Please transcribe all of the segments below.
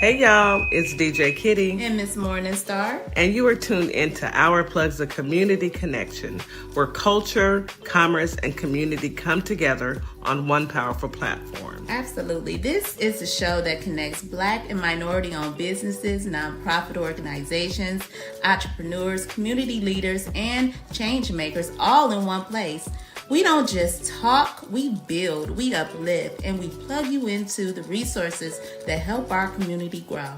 Hey y'all, it's DJ Kitty. And Miss Morningstar. And you are tuned into Our Plugs, a community connection, where culture, commerce, and community come together on one powerful platform. Absolutely. This is a show that connects Black and minority-owned businesses, nonprofit organizations, entrepreneurs, community leaders, and change makers all in one place. We don't just talk, we build, we uplift, and we plug you into the resources that help our community grow.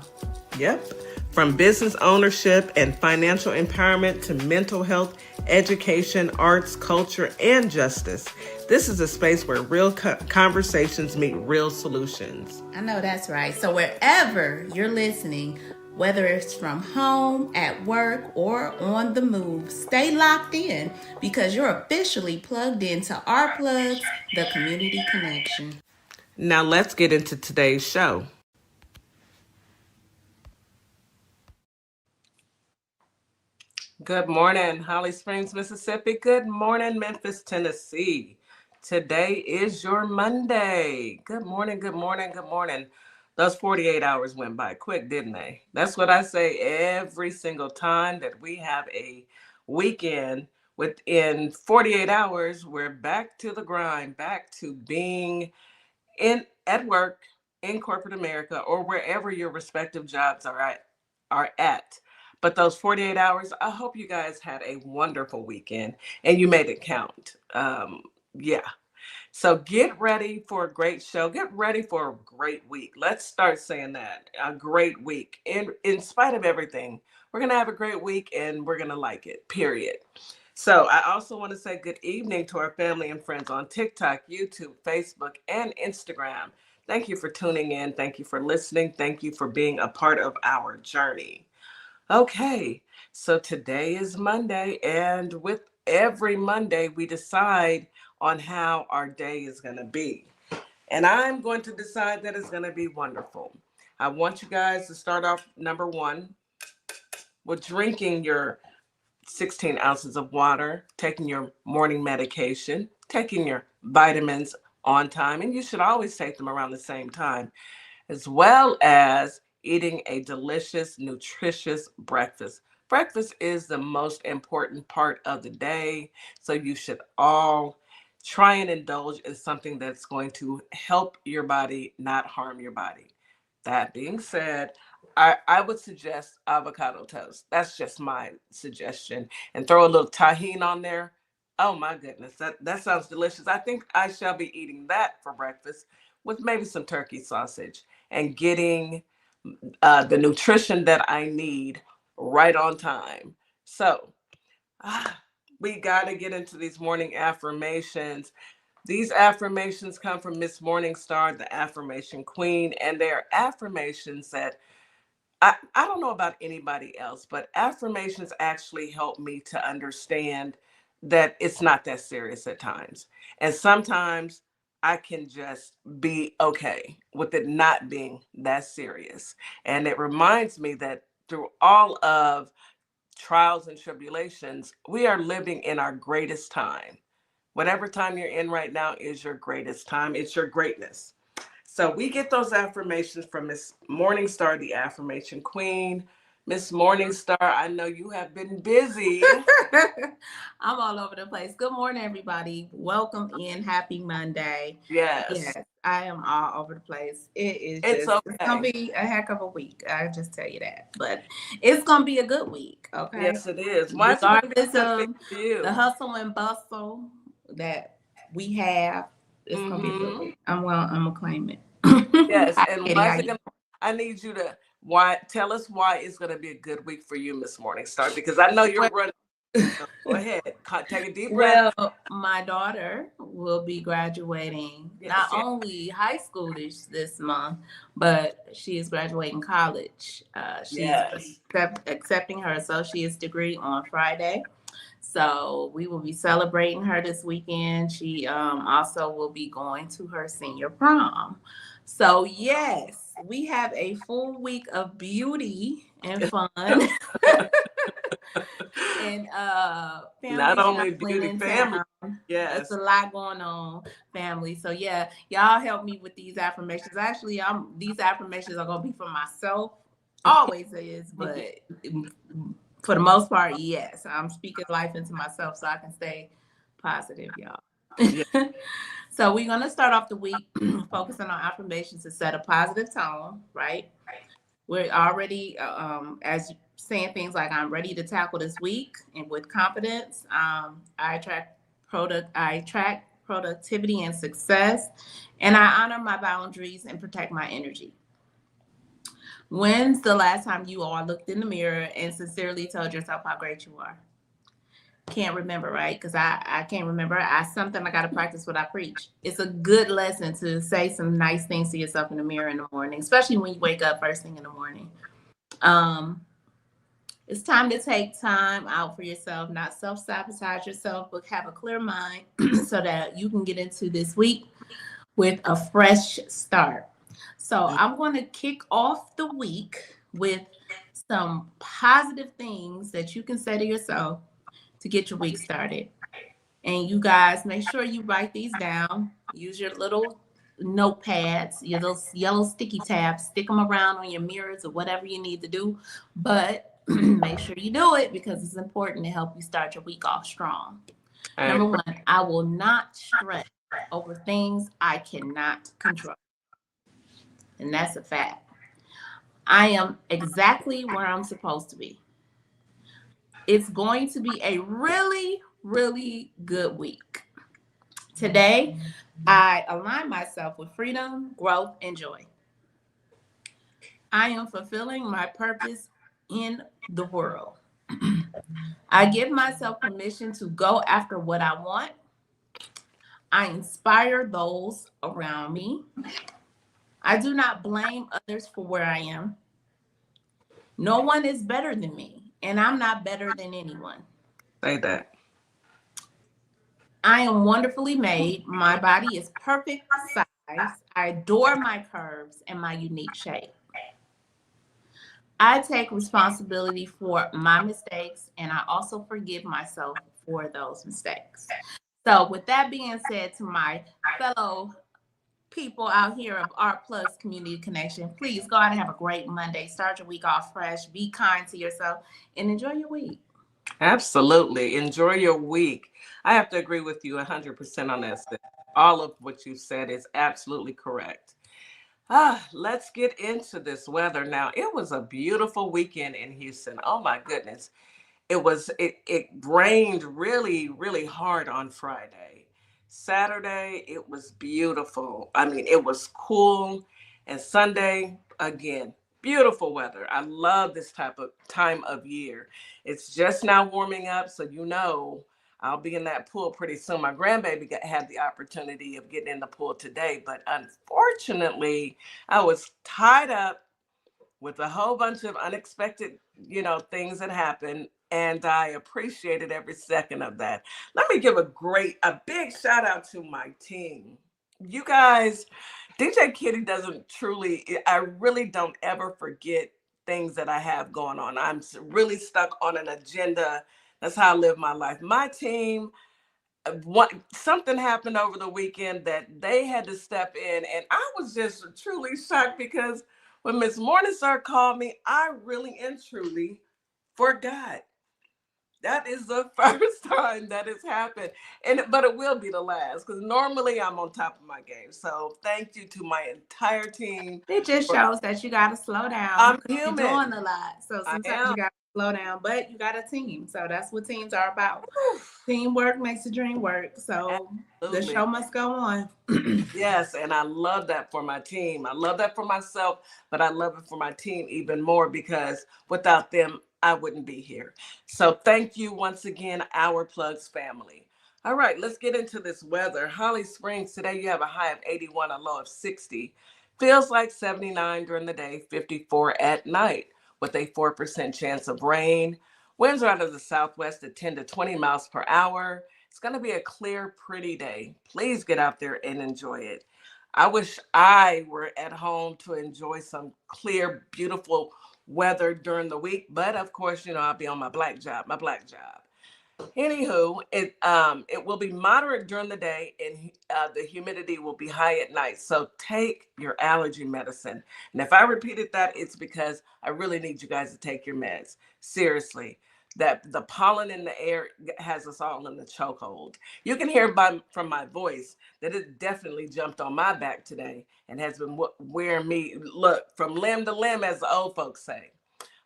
Yep. From business ownership and financial empowerment to mental health, education, arts, culture, and justice. This is a space where real conversations meet real solutions. I know that's right. So wherever you're listening, whether it's from home, at work, or on the move, stay locked in because you're officially plugged into Our Plugs, the community connection. Now let's get into today's show. Good morning, Holly Springs, Mississippi. Good morning, Memphis, Tennessee. Today is your Monday. Good morning, good morning, good morning. Those 48 hours went by quick, didn't they? That's what I say every single time that we have a weekend. Within 48 hours, we're back to the grind, back to being at work in corporate America or wherever your respective jobs are at. But those 48 hours, I hope you guys had a wonderful weekend and you made it count. Yeah. So get ready for a great show. Get ready for a great week. Let's start saying that. A great week. In spite of everything, we're going to have a great week and we're going to like it, period. So I also want to say good evening to our family and friends on TikTok, YouTube, Facebook, and Instagram. Thank you for tuning in. Thank you for listening. Thank you for being a part of our journey. Okay, so today is Monday, and with every Monday, we decide on how our day is going to be. And I'm going to decide that it's going to be wonderful. I want you guys to start off, number one, with drinking your 16 ounces of water, taking your morning medication, taking your vitamins on time, and you should always take them around the same time, as well as eating a delicious, nutritious breakfast. Breakfast is the most important part of the day, so you should all try and indulge in something that's going to help your body, not harm your body. That being said, I would suggest avocado toast. That's just my suggestion. And throw a little tahini on there. Oh my goodness, that sounds delicious. I think I shall be eating that for breakfast with maybe some turkey sausage and getting the nutrition that I need right on time. So we got to get into these morning affirmations. These affirmations come from Miss Morningstar, the affirmation queen, and they are affirmations that I don't know about anybody else, but affirmations actually help me to understand that it's not that serious at times. And sometimes I can just be okay with it not being that serious. And it reminds me that through all of trials and tribulations, we are living in our greatest time. Whatever time you're in right now is your greatest time. It's your greatness. So we get those affirmations from Miss Morningstar, the affirmation queen. Miss Morningstar, I know you have been busy. I'm all over the place. Good morning, everybody. Welcome in. Happy Monday. Yes. I am all over the place. It's going to be a heck of a week. I just tell you that. But it's going to be a good week, okay? Yes, it is. Regardless of the hustle and bustle that we have, it's going to be a good week. I'm going to claim it. Yes, and I need you to tell us why it's going to be a good week for you, Miss Morningstar, because I know you're running. Go ahead, take a deep breath. Well, my daughter will be graduating not only high school this month, but she is graduating college. She's accepting her associate's degree on Friday. So we will be celebrating her this weekend. She also will be going to her senior prom. So yes, we have a full week of beauty and fun. And Not family only traveling beauty, in family. town. It's Yes. a lot going on, family. So yeah, y'all help me with these affirmations. Actually, these affirmations are gonna be for myself. Always is, but for the most part, yes. I'm speaking life into myself so I can stay positive, y'all. Yeah. So we're gonna start off the week focusing on affirmations to set a positive tone, right? We're already as saying things like I'm ready to tackle this week and with confidence. I attract productivity and success, and I honor my boundaries and protect my energy. When's the last time you all looked in the mirror and sincerely told yourself how great you are? Can't remember, right? Because I can't remember. Something I got to practice what I preach. It's a good lesson to say some nice things to yourself in the mirror in the morning, especially when you wake up first thing in the morning. Um, it's time to take time out for yourself, not self-sabotage yourself, but have a clear mind so that you can get into this week with a fresh start. So I'm going to kick off the week with some positive things that you can say to yourself to get your week started. And you guys make sure you write these down. Use your little notepads, your little yellow sticky tabs, stick them around on your mirrors or whatever you need to do. But make sure you do it because it's important to help you start your week off strong. Number one, I will not stress over things I cannot control. And that's a fact. I am exactly where I'm supposed to be. It's going to be a really, really good week. Today, I align myself with freedom, growth, and joy. I am fulfilling my purpose in the world. I give myself permission to go after what I want. I inspire those around me. I do not blame others for where I am. No one is better than me, and I'm not better than anyone. Say that. I am wonderfully made. My body is perfect size. I adore my curves and my unique shape. I take responsibility for my mistakes and I also forgive myself for those mistakes. So, with that being said, to my fellow people out here of Art Plus Community Connection, please go out and have a great Monday. Start your week off fresh, be kind to yourself, and enjoy your week. Absolutely. Enjoy your week. I have to agree with you 100% on this. All of what you said is absolutely correct. Let's get into this weather now. It was a beautiful weekend in Houston. Oh my goodness. It rained really, really hard on Friday. Saturday, it was beautiful. I mean, it was cool. And Sunday, again, beautiful weather. I love this type of time of year. It's just now warming up, so I'll be in that pool pretty soon. My grandbaby had the opportunity of getting in the pool today, but unfortunately, I was tied up with a whole bunch of unexpected, things that happened. And I appreciated every second of that. Let me give a big shout out to my team. You guys, DJ Kitty I really don't ever forget things that I have going on. I'm really stuck on an agenda. That's how I live my life. My team, something happened over the weekend that they had to step in, and I was just truly shocked because when Miss Morningstar called me, I really and truly forgot. That is the first time that has happened, but it will be the last because normally I'm on top of my game. So thank you to my entire team. It just shows that you got to slow down I'm because you're human. doing a lot. So I sometimes you am. got to slow down, but you got a team. So that's what teams are about. Teamwork makes the dream work. So the Absolutely. show must go on. Yes, and I love that for my team. I love that for myself, but I love it for my team even more because without them, I wouldn't be here. So thank you once again, Our Plugs family. All right, let's get into this weather. Holly Springs, today you have a high of 81, a low of 60. Feels like 79 during the day, 54 at night, with a 4% chance of rain. Winds are out of the southwest at 10 to 20 miles per hour. It's going to be a clear, pretty day. Please get out there and enjoy it. I wish I were at home to enjoy some clear, beautiful weather during the week. But of course, I'll be on my black job, Anywho, it will be moderate during the day, and the humidity will be high at night. So take your allergy medicine. And if I repeated that, it's because I really need you guys to take your meds. Seriously, that the pollen in the air has us all in the chokehold. You can hear from my voice that it definitely jumped on my back today and has been wearing me, look, from limb to limb, as the old folks say.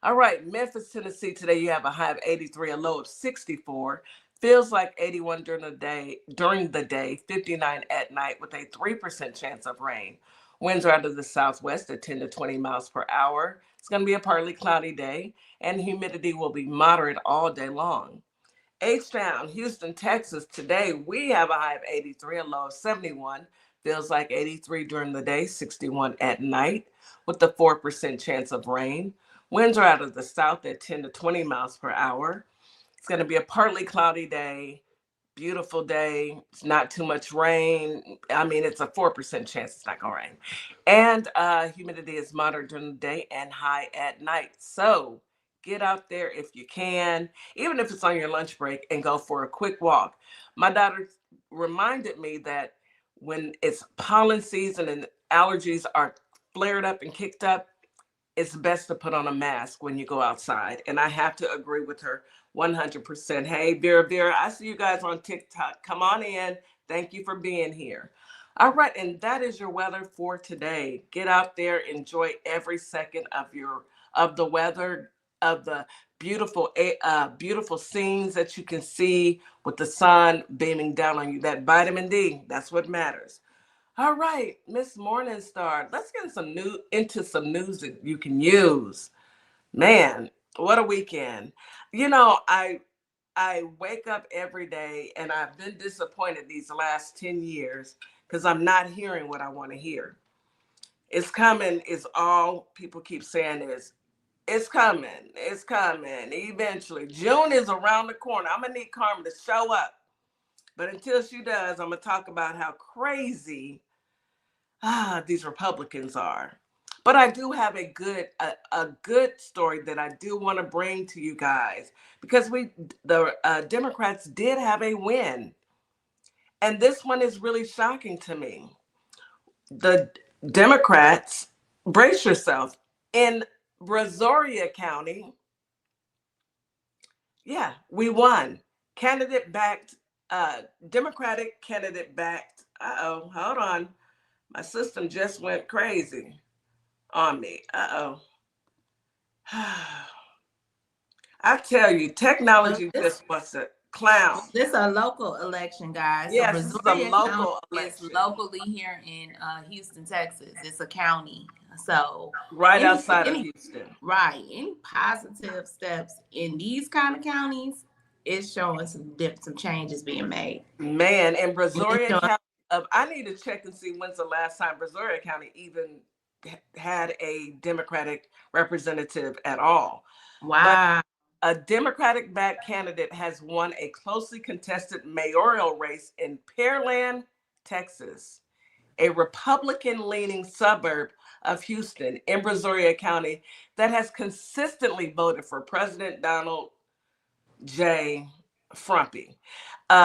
All right, Memphis, Tennessee. Today you have a high of 83, a low of 64. Feels like 81 during the day, 59 at night with a 3% chance of rain. Winds are out of the southwest at 10 to 20 miles per hour. It's going to be a partly cloudy day, and humidity will be moderate all day long. H-Town, Houston, Texas. Today we have a high of 83, a low of 71. Feels like 83 during the day, 61 at night with a 4% chance of rain. Winds are out of the south at 10 to 20 miles per hour. It's going to be a partly cloudy day, beautiful day. It's not too much rain. I mean, it's a 4% chance it's not going to rain. And humidity is moderate during the day and high at night. So get out there if you can, even if it's on your lunch break, and go for a quick walk. My daughter reminded me that when it's pollen season and allergies are flared up and kicked up, it's best to put on a mask when you go outside. And I have to agree with her 100%. Hey, Vera, I see you guys on TikTok. Come on in. Thank you for being here. All right, and that is your weather for today. Get out there, enjoy every second of the weather, of the beautiful scenes that you can see with the sun beaming down on you. That vitamin D, that's what matters. All right, Miss Morningstar, let's get into some news that you can use. Man, what a weekend. I wake up every day and I've been disappointed these last 10 years because I'm not hearing what I want to hear. It's coming is all people keep saying is, it's coming, eventually. June is around the corner. I'm going to need Carmen to show up. But until she does, I'm going to talk about how crazy these Republicans are. But I do have a good story that I do want to bring to you guys, because the Democrats did have a win, and this one is really shocking to me. The Democrats, brace yourself, in Brazoria County, yeah, we won. Candidate backed, Democratic candidate backed. Hold on, my system just went crazy on me. I tell you, technology just wants to clown. This is a local election, guys. Yes, So this is a Brazoria County local election. is locally here in Houston, Texas. It's a county. So Right outside of Houston. Right. Any positive steps in these kind of counties is showing some changes being made. Man, in Brazoria County, I need to check and see when's the last time Brazoria County even had a Democratic representative at all. Wow. But a Democratic-backed candidate has won a closely contested mayoral race in Pearland, Texas, a Republican-leaning suburb of Houston in Brazoria County that has consistently voted for President Donald J. Frumpy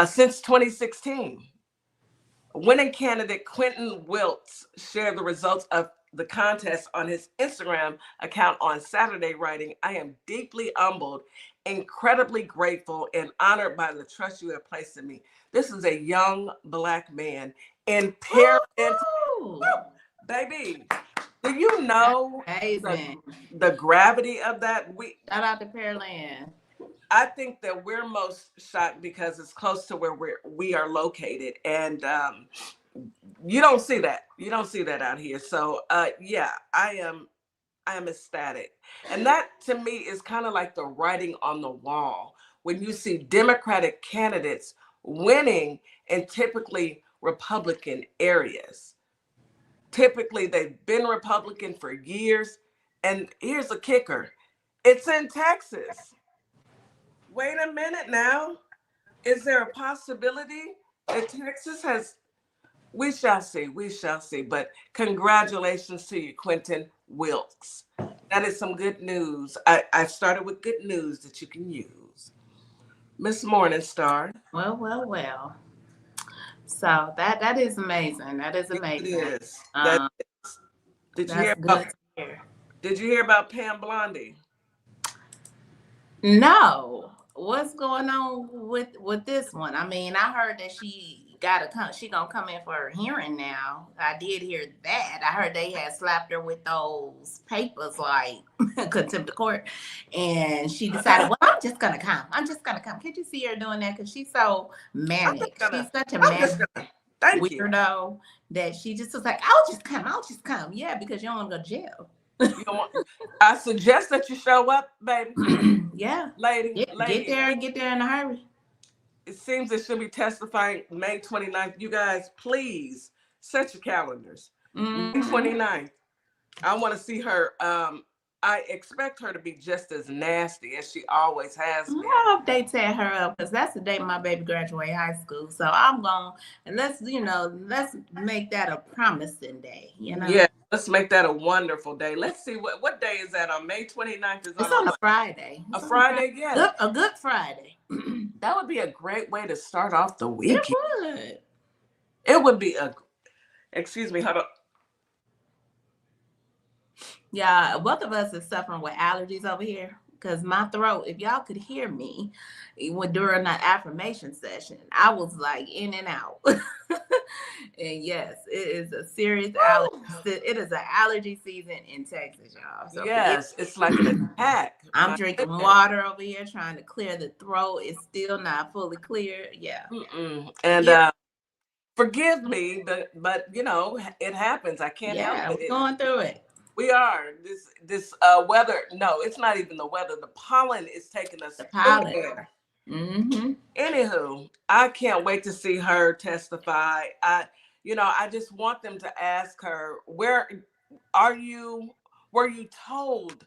since 2016. Winning candidate Quentin Wiltz shared the results of the contest on his Instagram account on Saturday, writing, "I am deeply humbled, incredibly grateful, and honored by the trust you have placed in me." This is a young Black man in Pearland. Baby, do you know the gravity of that? Shout out to Pearland. I think that we're most shocked because it's close to where we are located, and you don't see that. You don't see that out here. So yeah, I am ecstatic, and that to me is kind of like the writing on the wall when you see Democratic candidates winning in typically Republican areas. Typically, they've been Republican for years, and here's a kicker: it's in Texas. Wait a minute now. Is there a possibility that Texas has We shall see. We shall see. But congratulations to you, Quentin Wilkes. That is some good news. I started with good news that you can use. Miss Morningstar. Well. So that is amazing. That is It amazing. is. That is. Did you That's hear good about to hear. Did you hear about Pam Blondie? No, what's going on with this one? I mean, I heard that she gotta come. She gonna come in for her hearing now. I did hear that. I heard they had slapped her with those papers like contempt of court, and she decided, well, I'm just gonna come. I'm just gonna come. Can't you see her doing that? Because she's so manic. She's such a manic Thank you. weirdo that she just was like, I'll just come. I'll just come. Yeah, because you don't want to go to jail. I suggest that you show up, baby. Yeah. Lady. Get there in a hurry. It seems that she'll be testifying May 29th. You guys, please set your calendars. May 29th. I want to see her. I expect her to be just as nasty as she always has been. I hope they tear her up because that's the day my baby graduated high school. So I'm going, and let's make that a promising day. Yeah, let's make that a wonderful day. Let's see what day is that on May 29th. It's on a Friday. A Friday, yeah. A good Friday. That would be a great way to start off the week. It would. It would be excuse me, hold on. Yeah, both of us is suffering with allergies over here because my throat, if y'all could hear me during that affirmation session, I was like in and out. And yes, it is a serious allergy. It is an allergy season in Texas, y'all. So yes, it's like an attack. I'm drinking water over here trying to clear the throat. It's still not fully clear. Yeah. And forgive me, but it happens. I can't help it. We're going through it. We are. This weather. No, it's not even the weather. The pollen is taking us. The pollen. Anywho, I can't wait to see her testify. I just want them to ask her, were you told,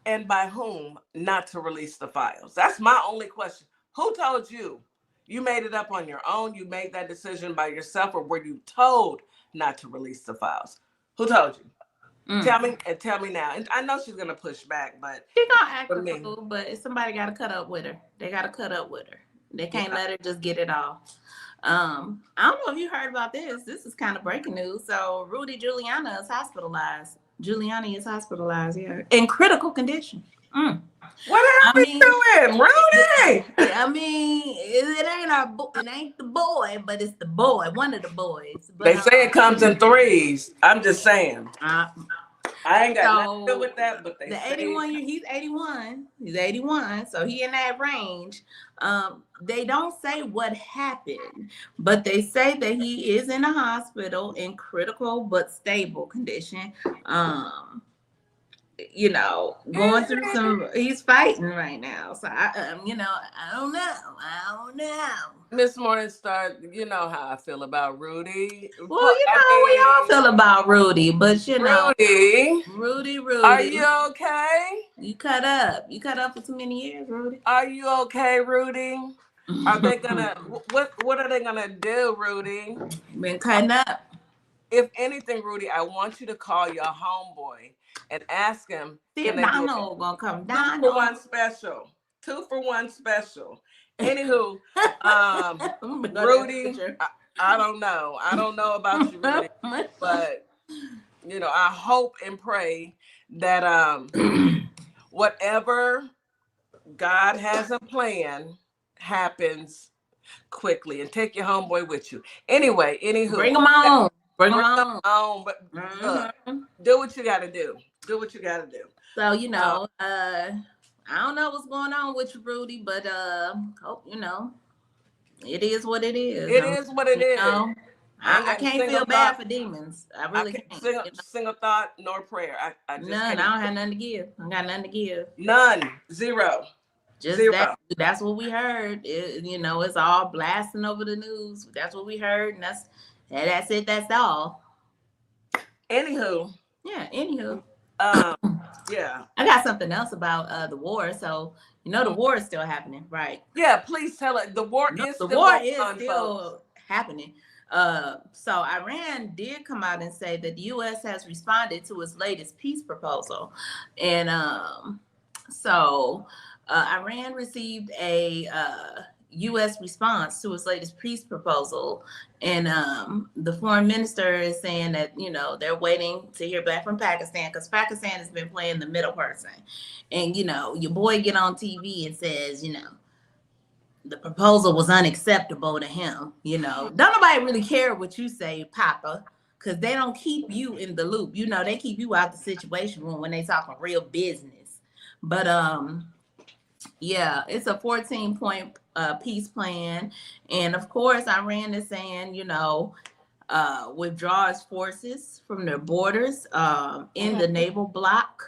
and by whom, not to release the files? That's my only question. Who told you? You made it up on your own? You made that decision by yourself, or were you told not to release the files? Who told you? Tell me now. And I know she's gonna push back, but she's gonna act a fool. But somebody got to cut up with her. They got to cut up with her. They can't let her just get it all. I don't know if you heard about this. This is kind of breaking news. So Rudy Giuliani is hospitalized. Yeah, in critical condition. What happened to him, Rudy? I mean, it ain't the boy, but it's the boy, one of the boys. But, they say it comes in threes. I'm just saying. I ain't got nothing to do with that, but they say 81 years, he's 81. He's 81, so he in that range. They don't say what happened, but they say that he is in a hospital in critical but stable condition. Going through he's fighting right now. So I don't know. Miss Morningstar, you know how I feel about Rudy. Well, we all feel about Rudy, but Rudy. Are you okay? You cut up for too many years, Rudy. Are you okay, Rudy? Are they gonna what are they gonna do, Rudy? Been cutting up. If anything, Rudy, I want you to call your homeboy and ask him. See if Donald gonna come. 2 for 1 special. 2 for 1 special. Anywho, Rudy, I don't know. I don't know about you, Rudy, but I hope and pray that whatever God has a plan happens quickly, and take your homeboy with you. Anyway, bring him on. Bring them on, but look, do what you got to do. Do what you got to do. So, I don't know what's going on with you, Rudy, but hope it is what it is. It is what it is. I can't feel bad for demons. I really can't. Single thought nor prayer. I just none. I don't have nothing to give. I got nothing to give. None. Zero. Just Zero. That's what we heard. It's all blasting over the news. That's what we heard, and that's it. That's all. Anywho. Yeah. Anywho. Yeah. I got something else about the war. So the war is still happening, right? Yeah. Please tell it. The war is still happening. So Iran did come out and say that the U.S. has responded to its latest peace proposal, and so Iran received a U.S. response to its latest peace proposal, and the foreign minister is saying that they're waiting to hear back from Pakistan, because Pakistan has been playing the middle person, and your boy get on TV and says the proposal was unacceptable to him. Don't nobody really care what you say, Papa, because they don't keep you in the loop. They keep you out the situation room when they talking real business. But yeah, it's a 14-point peace plan, and of course, Iran is saying withdraw its forces from their borders in the naval bloc.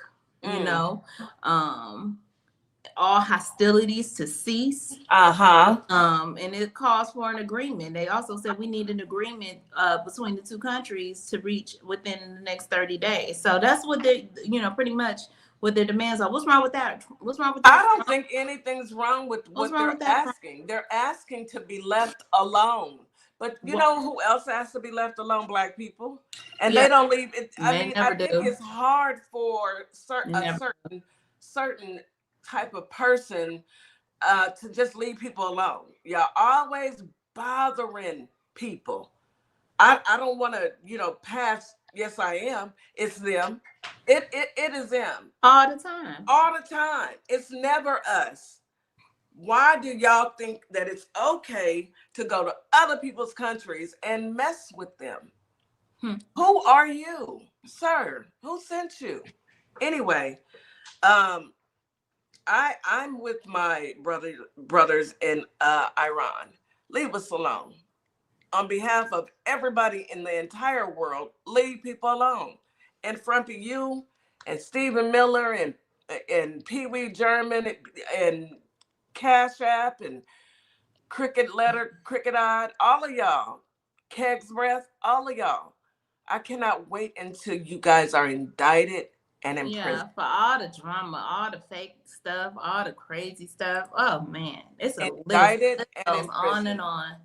All hostilities to cease. And it calls for an agreement. They also said we need an agreement between the two countries to reach within the next 30 days. So that's what they, pretty much what their demands are. What's wrong with that? What's wrong with that? I don't think anything's wrong with what they're asking. They're asking to be left alone. But you know who else has to be left alone? Black people. And they don't leave it. I think it's hard for certain type of person to just leave people alone. Y'all always bothering people. I don't want to, pass. Yes, I am. It's them. It is them. All the time. All the time. It's never us. Why do y'all think that it's okay to go to other people's countries and mess with them? Who are you, sir? Who sent you? Anyway, I'm with my brothers in Iran. Leave us alone. On behalf of everybody in the entire world, leave people alone. In front of you and Stephen Miller and Pee Wee German and Cash App and Cricket Eyed, all of y'all, Keg's Breath, all of y'all. I cannot wait until you guys are indicted and in prison. For all the drama, all the fake stuff, all the crazy stuff. Oh man, it's a indicted list. It and goes on and on.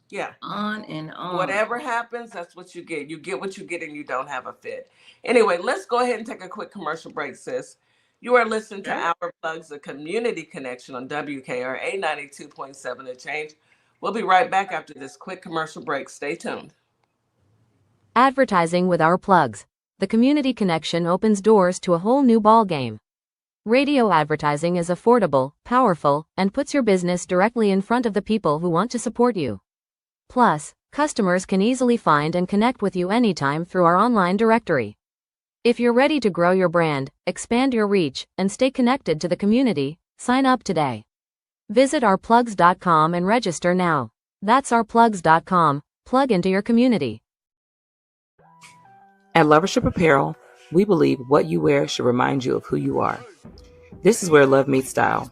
Yeah. On and on. Whatever happens, that's what you get. You get what you get and you don't have a fit. Anyway, let's go ahead and take a quick commercial break, sis. You are listening to Our Plugs, the community connection on WKRA 92.7 The Change. We'll be right back after this quick commercial break. Stay tuned. Advertising with Our Plugs. The community connection opens doors to a whole new ballgame. Radio advertising is affordable, powerful, and puts your business directly in front of the people who want to support you. Plus, customers can easily find and connect with you anytime through our online directory. If you're ready to grow your brand, expand your reach, and stay connected to the community, sign up today. Visit ourplugs.com and register now. That's ourplugs.com. Plug into your community. At Lovership Apparel, we believe what you wear should remind you of who you are. This is where love meets style.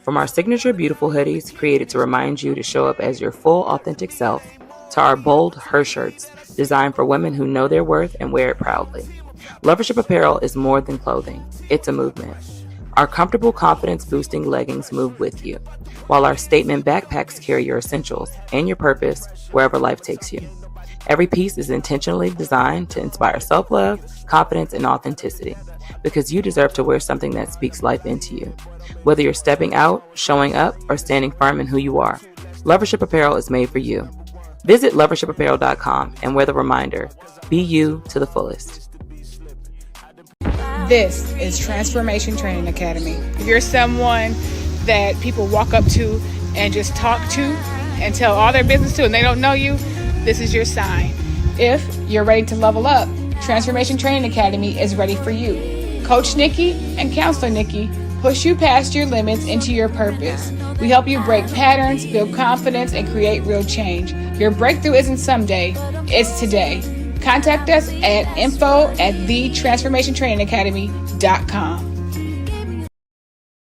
From our signature beautiful hoodies created to remind you to show up as your full authentic self, to our bold her shirts designed for women who know their worth and wear it proudly. Lovership Apparel is more than clothing. It's a movement. Our comfortable, confidence-boosting leggings move with you, while our statement backpacks carry your essentials and your purpose wherever life takes you. Every piece is intentionally designed to inspire self-love, confidence, and authenticity, because you deserve to wear something that speaks life into you. Whether you're stepping out, showing up, or standing firm in who you are, Lovership Apparel is made for you. Visit lovershipapparel.com and wear the reminder, be you to the fullest. This is Transformation Training Academy. If you're someone that people walk up to and just talk to and tell all their business to and they don't know you, this is your sign. If you're ready to level up, Transformation Training Academy is ready for you. Coach Nikki and Counselor Nikki push you past your limits into your purpose. We help you break patterns, build confidence, and create real change. Your breakthrough isn't someday, it's today. Contact us at info@thetransformationtrainingacademy.com.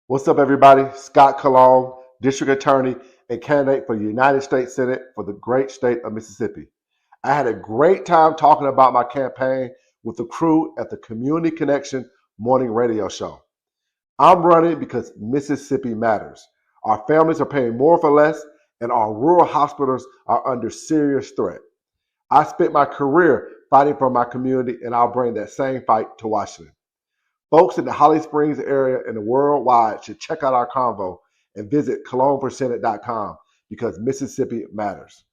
What's up, everybody? Scott Cologne, District Attorney and candidate for the United States Senate for the great state of Mississippi. I had a great time talking about my campaign with the crew at the Community Connection morning radio show. I'm running because Mississippi matters. Our families are paying more for less, and our rural hospitals are under serious threat. I spent my career fighting for my community, and I'll bring that same fight to Washington. Folks in the Holly Springs area and the worldwide should check out our convo and visit cologneforsenate.com because Mississippi matters.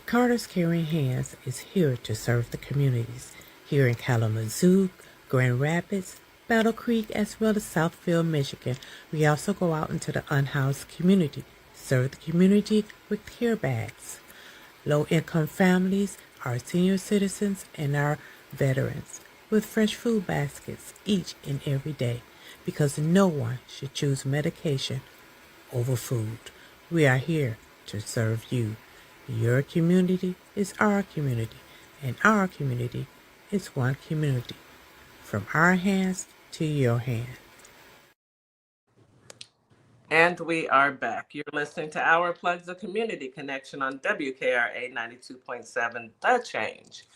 Carter's Caring Hands is here to serve the communities here in Kalamazoo, Grand Rapids, Battle Creek, as well as Southfield, Michigan. We also go out into the unhoused community, serve the community with care bags. Low-income families, our senior citizens, and our veterans with fresh food baskets each and every day because no one should choose medication over food. We are here to serve you. Your community is our community, and our community is one community. From our hands to your hand. And we are back. You're listening to Our Plugs, the Community Connection on WKRA 92.7, The Change.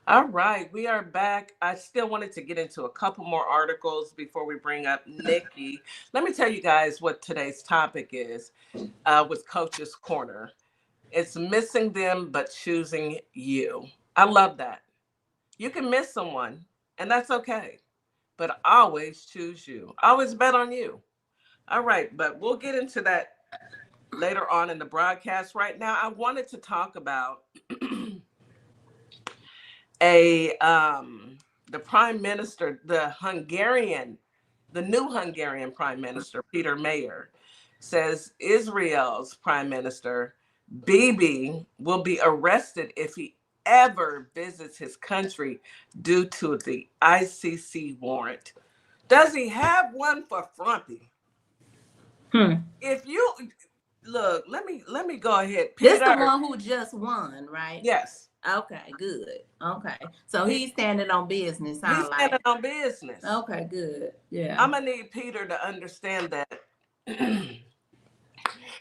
All right, we are back. I still wanted to get into a couple more articles before we bring up Nikki. Let me tell you guys what today's topic is with Coach's Corner. It's missing them, but choosing you. I love that. You can miss someone, and that's okay. But always choose you. Always bet on you. All right, but we'll get into that later on in the broadcast. Right now, I wanted to talk about the Prime Minister, the new Hungarian Prime Minister, Peter Mayer, says Israel's Prime Minister, Bibi, will be arrested if he ever visits his country due to the ICC warrant. Does he have one for Frumpy? If you look, let me go ahead. Peter, this the one who just won, right? Yes. Okay, good. Okay, so he's standing on business. He's standing on business. Okay, good. Yeah, I'm gonna need Peter to understand that.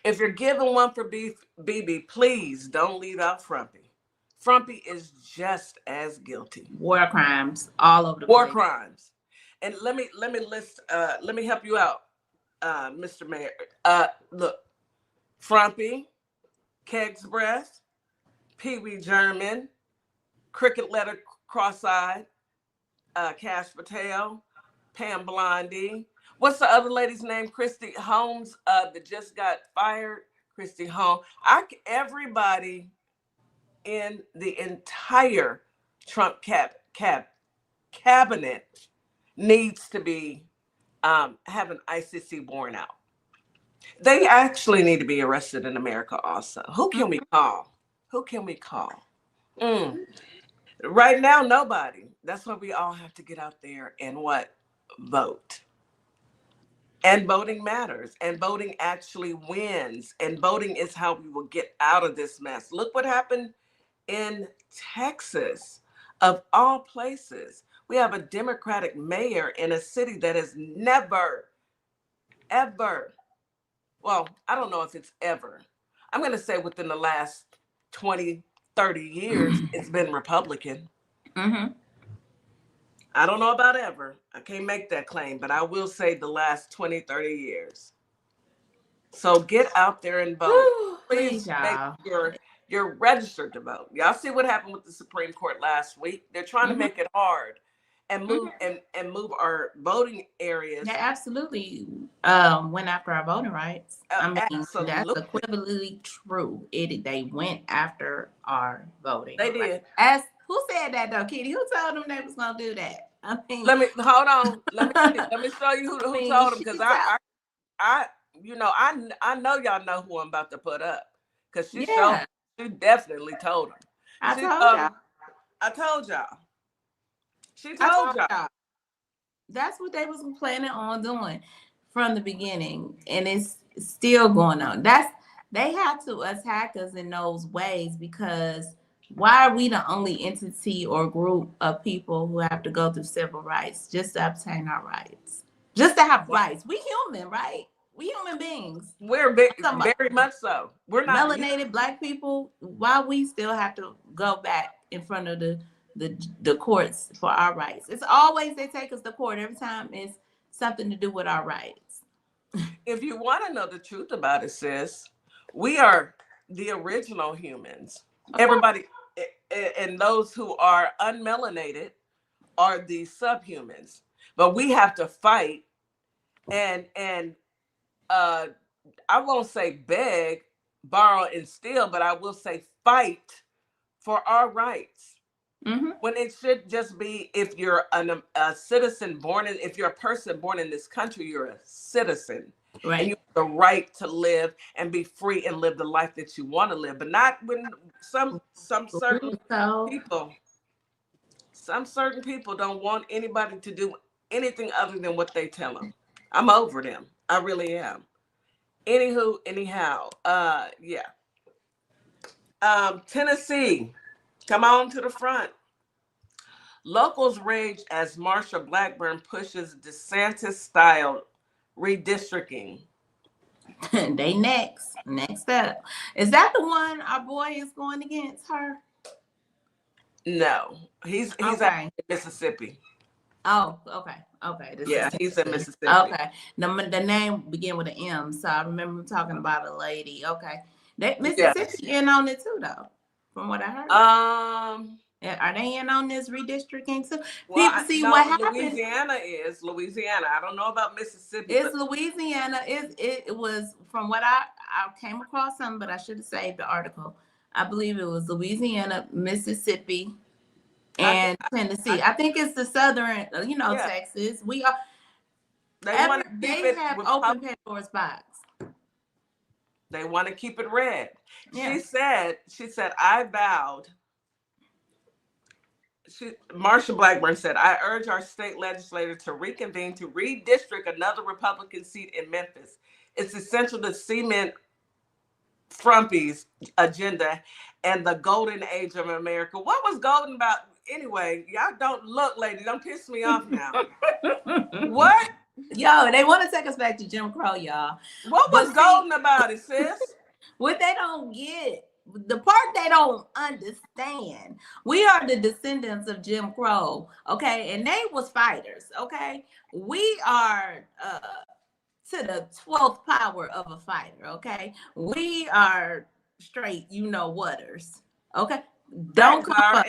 If you're giving one for Bibi, please don't leave out Frumpy. Frumpy is just as guilty. War crimes all over the war place. Crimes. And let me list. Let me help you out, Mr. Mayor. Look, Frumpy, Keg's Breath, Pee Wee German, Cricket Letter Cross-Eyed, Cash Patel, Pam Blondie. What's the other lady's name? Christy Holmes, that just got fired. Christy Holmes. Everybody in the entire Trump cabinet needs to be have an ICC warrant out. They actually need to be arrested in America also. Who can we call? Who can we call? Right now, nobody. That's why we all have to get out there and vote. And voting matters. And voting actually wins. And voting is how we will get out of this mess. Look what happened in Texas, of all places. We have a Democratic mayor in a city that has never, ever, well, I don't know if it's ever. I'm going to say within the last 20, 30 years, it's been Republican. I don't know about ever. I can't make that claim, but I will say the last 20, 30 years. So get out there and vote. Please make sure you're registered to vote. Y'all see what happened with the Supreme Court last week? They're trying to make it hard and move and move our voting areas. They absolutely went after our voting rights. I mean, absolutely. That's equivalently true. They went after our voting. They did. Who said that though, Kitty? Who told them they was gonna do that? I mean, let me hold on. Let me show you who told them, because I know y'all know who I'm about to put up, because she definitely told them. I told y'all. She told y'all. That's what they was planning on doing from the beginning, and it's still going on. They had to attack us in those ways, because why are we the only entity or group of people who have to go through civil rights just to obtain our rights? Just to have rights. We human, right? We human beings. We're very much so. We're not melanated Black people. Why we still have to go back in front of the courts for our rights? It's always they take us to court every time it's something to do with our rights. If you want to know the truth about it, sis, we are the original humans. and those who are unmelanated are the subhumans. But we have to fight and I won't say beg, borrow, and steal, but I will say fight for our rights. Mm-hmm. When it should just be, if you're a citizen if you're a person born in this country, you're a citizen. Right. And you have the right to live and be free and live the life that you want to live. But not when some certain people don't want anybody to do anything other than what they tell them. I'm over them. I really am. Anyhow, yeah. Tennessee, come on to the front. Locals rage as Marsha Blackburn pushes DeSantis-style redistricting. They next up. Is that the one our boy is going against her? No, he's okay. in Mississippi. Oh, okay. Yeah, he's in Mississippi. Okay. The name began with an M, so I remember talking about a lady. Okay. Mississippi in on it too, though, from what I heard. Are they in on this redistricting too? Well, people see what happened. Louisiana. I don't know about Mississippi. It's Louisiana. It was, from what I came across something, but I should have saved the article. I believe it was Louisiana, Mississippi, and Tennessee. I think it's the southern, Texas. We are. They have open Pandora's box. They want to keep it red. Yeah. She said, I vowed. Marsha Blackburn said, I urge our state legislature to reconvene to redistrict another Republican seat in Memphis. It's essential to cement Trumpy's agenda and the golden age of America. What was golden about? Anyway, y'all don't look, lady. Don't piss me off now. What? Yo, they want to take us back to Jim Crow, y'all. What was golden about it, sis? What they don't get, the part they don't understand, we are the descendants of Jim Crow, okay? And they was fighters, okay? We are to the 12th power of a fighter, okay? We are straight, whaters, okay? Don't come up.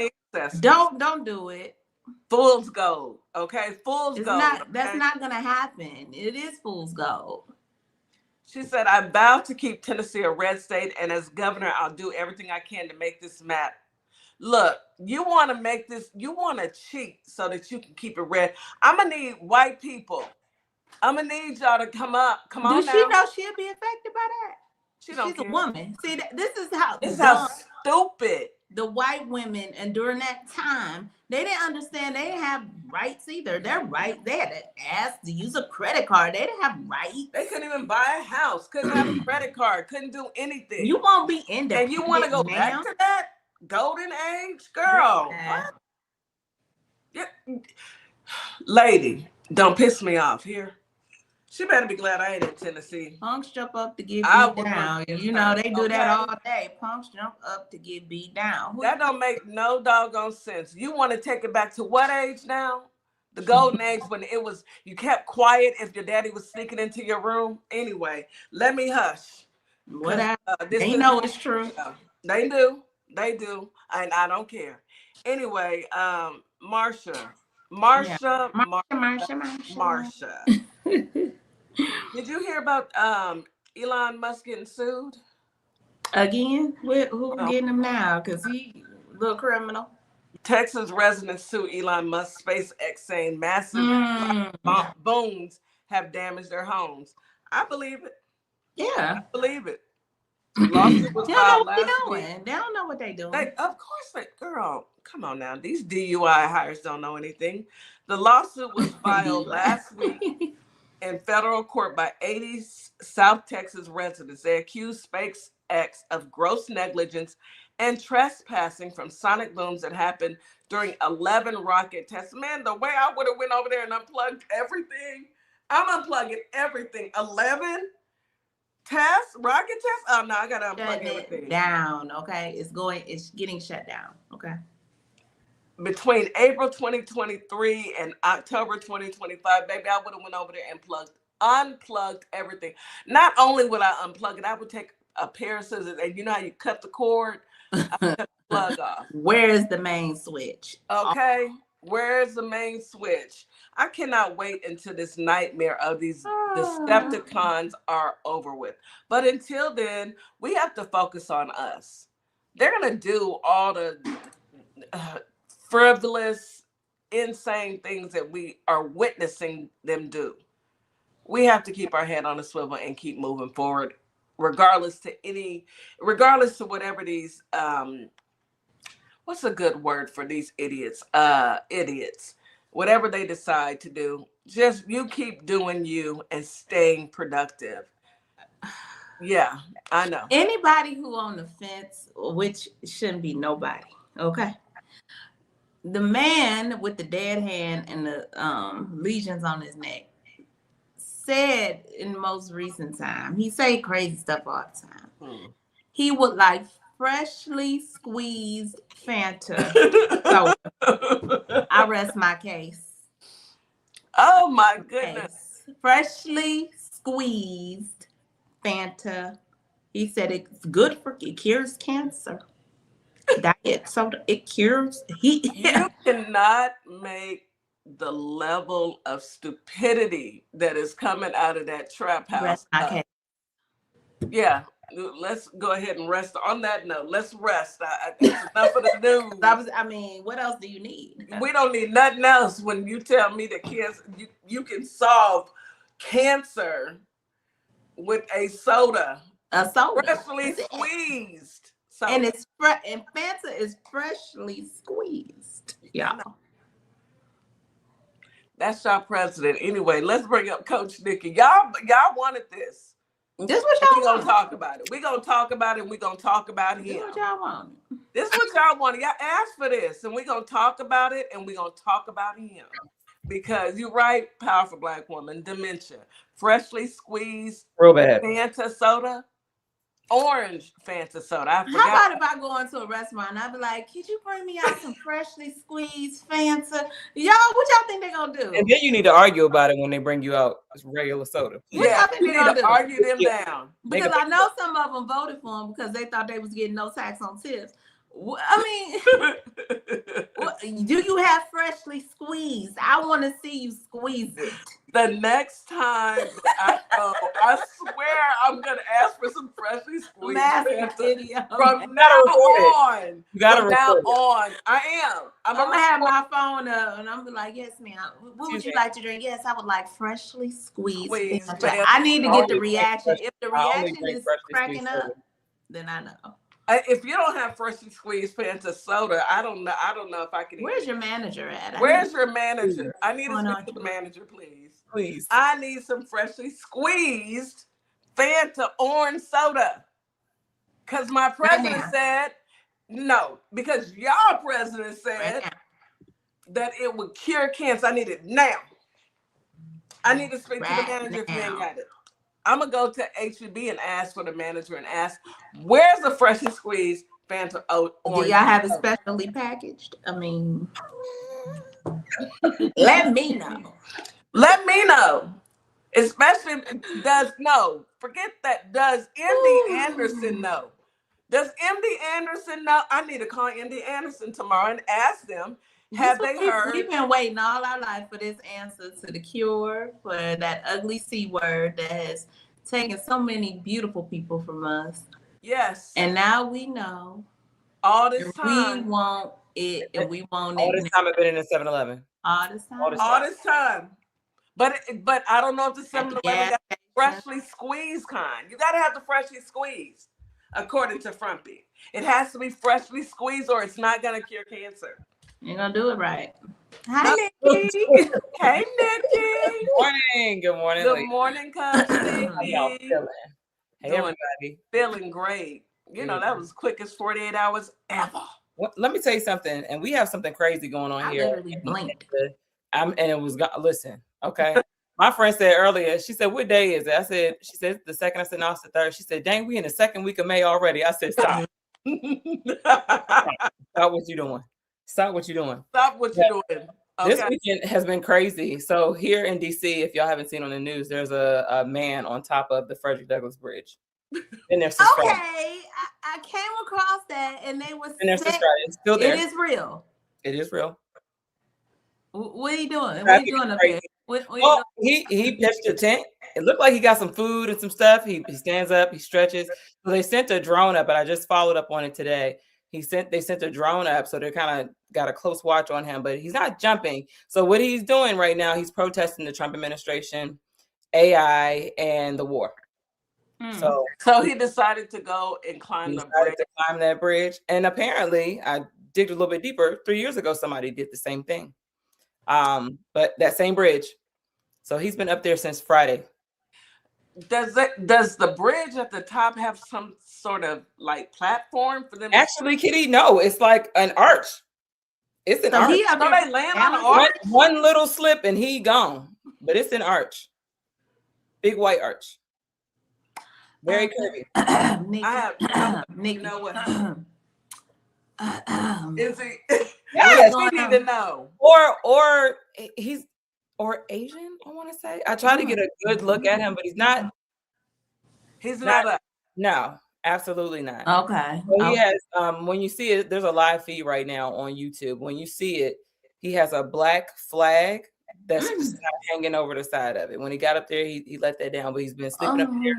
Don't do it. Fool's gold, okay? Fool's gold. That's not gonna happen. It is fool's gold. She said, I vow to keep Tennessee a red state, and as governor, I'll do everything I can to make this map. Look, you want to make this, you want to cheat so that you can keep it red. I'm going to need white people. I'm going to need y'all to come on now. Does she know she'll be affected by that? She's a woman. See, this is how stupid. The white women, and during that time, they didn't understand they didn't have rights either. They're right. They had to ask to use a credit card. They didn't have rights. They couldn't even buy a house. Couldn't have a credit card. Couldn't do anything. You won't be independent. And you want to go back to that golden age, girl? Yeah. What? Yeah. Lady, don't piss me off here. She better be glad I ain't in Tennessee. Punks jump up to get beat down. They do that all day. Punks jump up to get beat down. That don't make no doggone sense. You want to take it back to what age now? The golden age when you kept quiet if your daddy was sneaking into your room. Anyway, let me hush. Whatever. They know it's true. They do. And I don't care. Anyway, Marsha. Did you hear about Elon Musk getting sued? Again? Who getting him now? Because he a little criminal. Texas residents sue Elon Musk SpaceX saying massive booms have damaged their homes. I believe it. Yeah. I believe it. Lawsuit was filed last week. They don't know what they're doing. Of course, girl, come on now. These DUI hires don't know anything. The lawsuit was filed last week in federal court by 80 South Texas residents. They accused SpaceX of gross negligence and trespassing from sonic booms that happened during 11 rocket tests. Man, the way I would have went over there and unplugged everything, I'm unplugging everything. 11 rocket tests? Oh no, I gotta unplug everything. Down, okay? It's getting shut down, okay? Between April 2023 and October 2025, baby, I would have went over there and unplugged everything. Not only would I unplug it, I would take a pair of scissors, and you know how you cut the cord? I cut the plug off. Where's the main switch? Okay, where's the main switch? I cannot wait until this nightmare of these Decepticons are over with. But until then, we have to focus on us. They're going to do all the frivolous, insane things that we are witnessing them do. We have to keep our head on a swivel and keep moving forward, regardless to whatever these what's a good word for these idiots? Idiots. Whatever they decide to do, just you keep doing you and staying productive. Yeah, I know. Anybody who on the fence, which shouldn't be nobody, okay? The man with the dead hand and the legions on his neck said in the most recent time, he say crazy stuff all the time. He would like freshly squeezed Fanta. So I rest my case. Oh my goodness. Freshly squeezed Fanta. He said it's good for it cures cancer. Diet soda, it cures heat. You cannot make the level of stupidity that is coming out of that trap house. Yeah, let's go ahead and rest on that note. Let's rest. It's enough of the news. I mean, what else do you need? We don't need nothing else when you tell me that cancer, you can solve cancer with a soda. A soda. Freshly squeezed. Soda. And and Fanta is freshly squeezed. Yeah. That's our president. Anyway, let's bring up Coach Nikki. Y'all wanted this. This what y'all want. We're gonna talk about it. We're gonna talk about it and we're gonna talk about him. This what y'all want. This is what y'all wanted. Y'all asked for this, and we're gonna talk about it and we're gonna talk about him. Because you're right, powerful Black woman, dementia. Freshly squeezed real bad Fanta soda. Orange Fanta soda. How about if I go into a restaurant and I be like, could you bring me out some freshly squeezed Fanta? Y'all, what y'all think they're gonna do? And then you need to argue about it when they bring you out regular soda. What y'all think they're gonna do? Argue them down. Because I know some of them voted for them because they thought they was getting no tax on tips. I mean, do you have freshly squeezed? I want to see you squeeze it. The next time I go, I swear I'm gonna ask for some freshly squeezed Fanta. From now on. You gotta from now on. I am. I'm gonna have my phone up and I'm gonna be like, yes, ma'am. What would you like to drink? Yes, I would like freshly squeezed Fanta. I need to get the reaction. If the reaction is cracking up, then I know. If you don't have freshly squeezed Fanta soda, I don't know if I can. Where's your manager at? Where's your manager? I need to speak to the manager, please. Please. I need some freshly squeezed Fanta orange soda. Because my president said no. Because y'all president said that it would cure cancer. I need it now. I need to speak to the manager if you ain't got it. I'm going to go to HEB and ask for the manager and ask, where's the freshly squeezed Fanta orange? Do y'all have it specially packaged? I mean, let me know. Let me know. Especially, forget that. Does MD Anderson know? Does MD Anderson know? I need to call MD Anderson tomorrow and ask them, have they heard? We've been waiting all our life for this answer to the cure for that ugly C word that has taken so many beautiful people from us. Yes. And now we know. All this time. We want it and we want it. All this time I've been in a 7-Eleven. All this time. All this time. But I don't know if the 7-Eleven got the freshly squeezed kind. You got to have the freshly squeezed, according to Frumpy. It has to be freshly squeezed or it's not going to cure cancer. You're going to do it right. Hi, Nikki. Hey, Nikki. Good morning. Good morning, Coach Nikki. How y'all feeling? Hey, everybody. Feeling great. You know, that was the quickest 48 hours ever. Well, let me tell you something. And we have something crazy going on here. I literally blinked. And it was, listen, okay. My friend said earlier, she said, what day is it? She said, the second. I said, no, it's the third. She said, dang, we in the second week of May already. I said, stop. Stop what you're doing. Stop what you're doing. Stop what you're doing. Okay. This weekend has been crazy. So here in DC, if y'all haven't seen on the news, there's a man on top of the Frederick Douglass Bridge. Been there since Friday. Okay, I came across that, and they were Been there since saying Friday. It's still there. it is real. It is real. What are you doing? What are Traffic you doing is up crazy. there? What are you Well, doing? he pitched a tent. It looked like he got some food and some stuff. He stands up, he stretches. So they sent a drone up, but I just followed up on it today. They sent a drone up, so they're kind of got a close watch on him, but he's not jumping. So what he's doing right now, he's protesting the Trump administration, AI, and the war. So he decided to go and climb that bridge. And apparently, I digged a little bit deeper. 3 years ago, somebody did the same thing. But that same bridge. So he's been up there since Friday. Does the bridge at the top have some sort of like platform for them? Actually, Kitty, no, it's like an arch. It's an arch. So they land on an arch? One little slip and he gone. But it's an arch. Big white arch. Very curvy. You know what? Is he? Yes, we need to know. Or he's Asian, I want to say. I try to get a good look at him, but he's not. He's not. No, absolutely not. Okay. So he has. When you see it, there's a live feed right now on YouTube. When you see it, he has a black flag that's just kind of hanging over the side of it. When he got up there, he let that down, but he's been sleeping up there.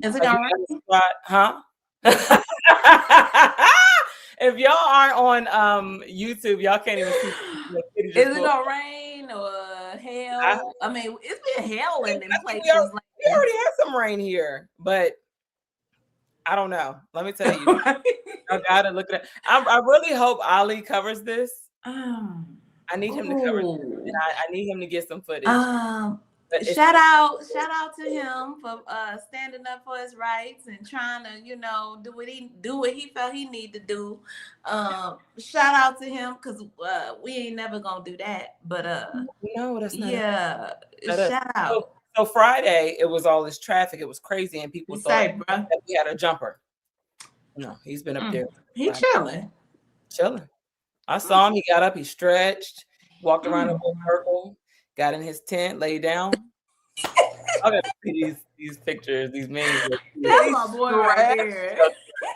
Is it all right? Huh? If y'all aren't on YouTube, y'all can't even see. Is it gonna rain or hail? I mean, it's been hailing in places. We already had some rain here, but I don't know. Let me tell you, I gotta look at it. I really hope Ali covers this. I need him to cover this, and I need him to get some footage. Shout out to him for standing up for his rights and trying to, do what he felt he need to do. Shout out to him, because we ain't never gonna do that. But no, that's not. Yeah, shout out. So Friday, it was all this traffic. It was crazy, and people thought that we had a jumper. No, he's been up there. He chilling. I saw him. He got up. He stretched, walked around the whole circle. Got in his tent, laid down. I'm gonna see these pictures, these memes. That's my boy right there.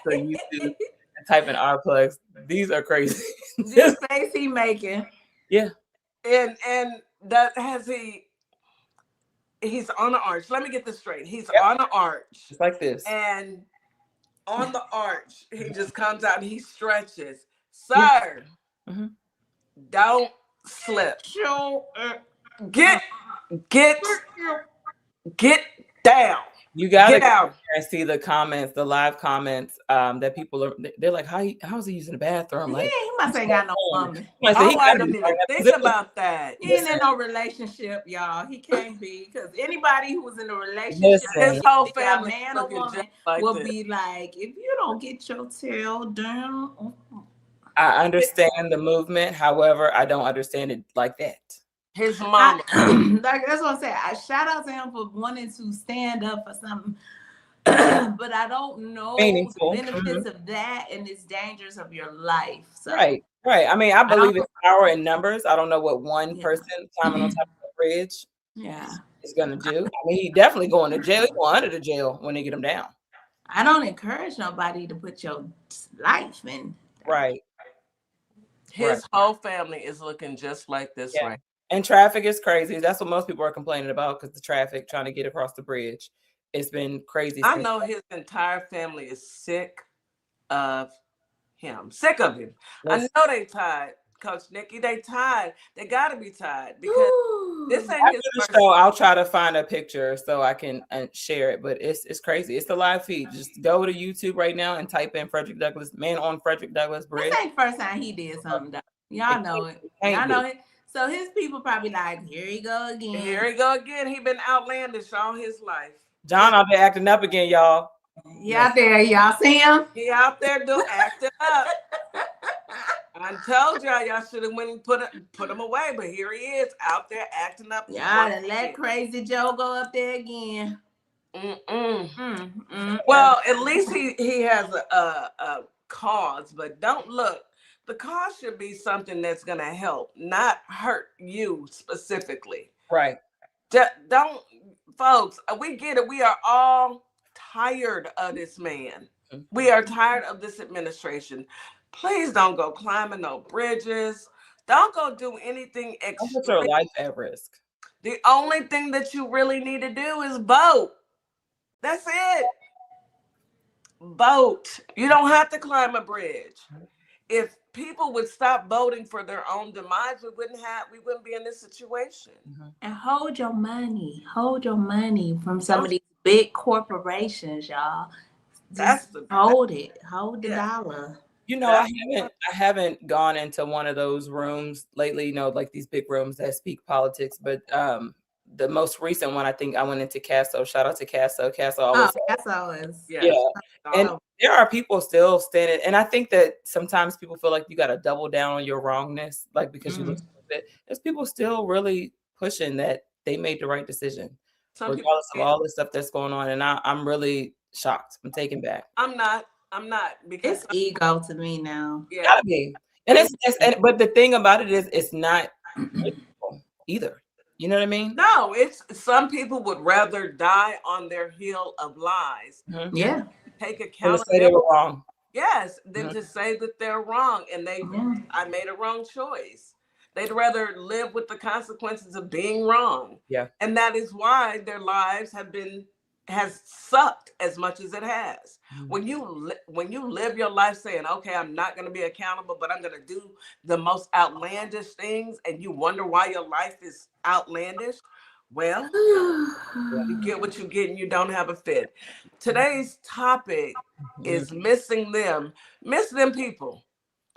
So YouTube and type in our plugs. These are crazy. This face he making. Yeah. And that he's on the arch. Let me get this straight. He's on the arch. It's like this. And on the arch, he just comes out and he stretches. Sir, don't slip. Get down. You gotta get out and see the comments, the live comments. That people they're like, how is he using the bathroom? Like, he must ain't got no woman. I don't even think about that. He ain't in no relationship, y'all. He can't be, because anybody who's in a relationship, his whole family, man or woman, will be like, if you don't get your tail down. I understand the movement, however, I don't understand it like that. His mama. That's what I'm saying. I shout out to him for wanting to stand up for something, but I don't know the benefits of that and its dangers of your life. So. Right. I mean, I believe it's power in numbers. I don't know what one person climbing on top of the bridge is going to do. I mean, he definitely going to jail. He going under the jail when they get him down. I don't encourage nobody to put your life in. Right. His whole family is looking just like this right. And traffic is crazy. That's what most people are complaining about, because the traffic trying to get across the bridge. It's been crazy. I know his entire family is sick of him. Sick of him. I know they tired, Coach Nikki. They tired. They got to be tired, because this ain't his first show. I'll try to find a picture so I can share it, but it's crazy. It's the live feed. Just go to YouTube right now and type in Frederick Douglass, man on Frederick Douglass Bridge. This ain't the first time he did something, though. Y'all know it. Y'all know it. So his people probably like, here he go again. Here he go again. He been outlandish all his life. John out there acting up again, y'all. He out there. Y'all see him? He out there acting up. I told y'all should have went and put him away, but here he is out there acting up. Y'all done let Crazy Joe go up there again. Well, at least he has a cause, but don't look. The cause should be something that's going to help, not hurt you specifically. Right. Don't, folks, we get it. We are all tired of this man. Mhm. We are tired of this administration. Please don't go climbing no bridges. Don't go do anything Don't put your extreme. life at risk. The only thing that you really need to do is vote. That's it. Vote. You don't have to climb a bridge. If people would stop voting for their own demise, we wouldn't be in this situation. And hold your money. Hold your money from some of these big corporations, y'all. That's hold it. Hold the Yeah. dollar. You know, I haven't gone into one of those rooms lately, you know, like these big rooms that speak politics, but the most recent one, I think I went into Casso. Shout out to Casso. Casso always Casso is Yeah. And there are people still standing, and I think that sometimes people feel like you got to double down on your wrongness, like because you look stupid. There's people still really pushing that they made the right decision, regardless of all the stuff that's going on. And I'm really shocked. I'm taken back. I'm not because it's ego to me now. Yeah. Gotta be. And but the thing about it is it's not either. You know what I mean? No, it's some people would rather die on their heel of lies. Yeah. Take Say accountability. they were wrong. Yes, than to say that they're wrong and I made a wrong choice. They'd rather live with the consequences of being wrong. Yeah. And that is why their lives has sucked as much as it has. When you live your life saying, okay, I'm not going to be accountable, but I'm going to do the most outlandish things, and you wonder why your life is outlandish, well, you get what you get and you don't have a fit. Today's topic is missing them. Miss them people,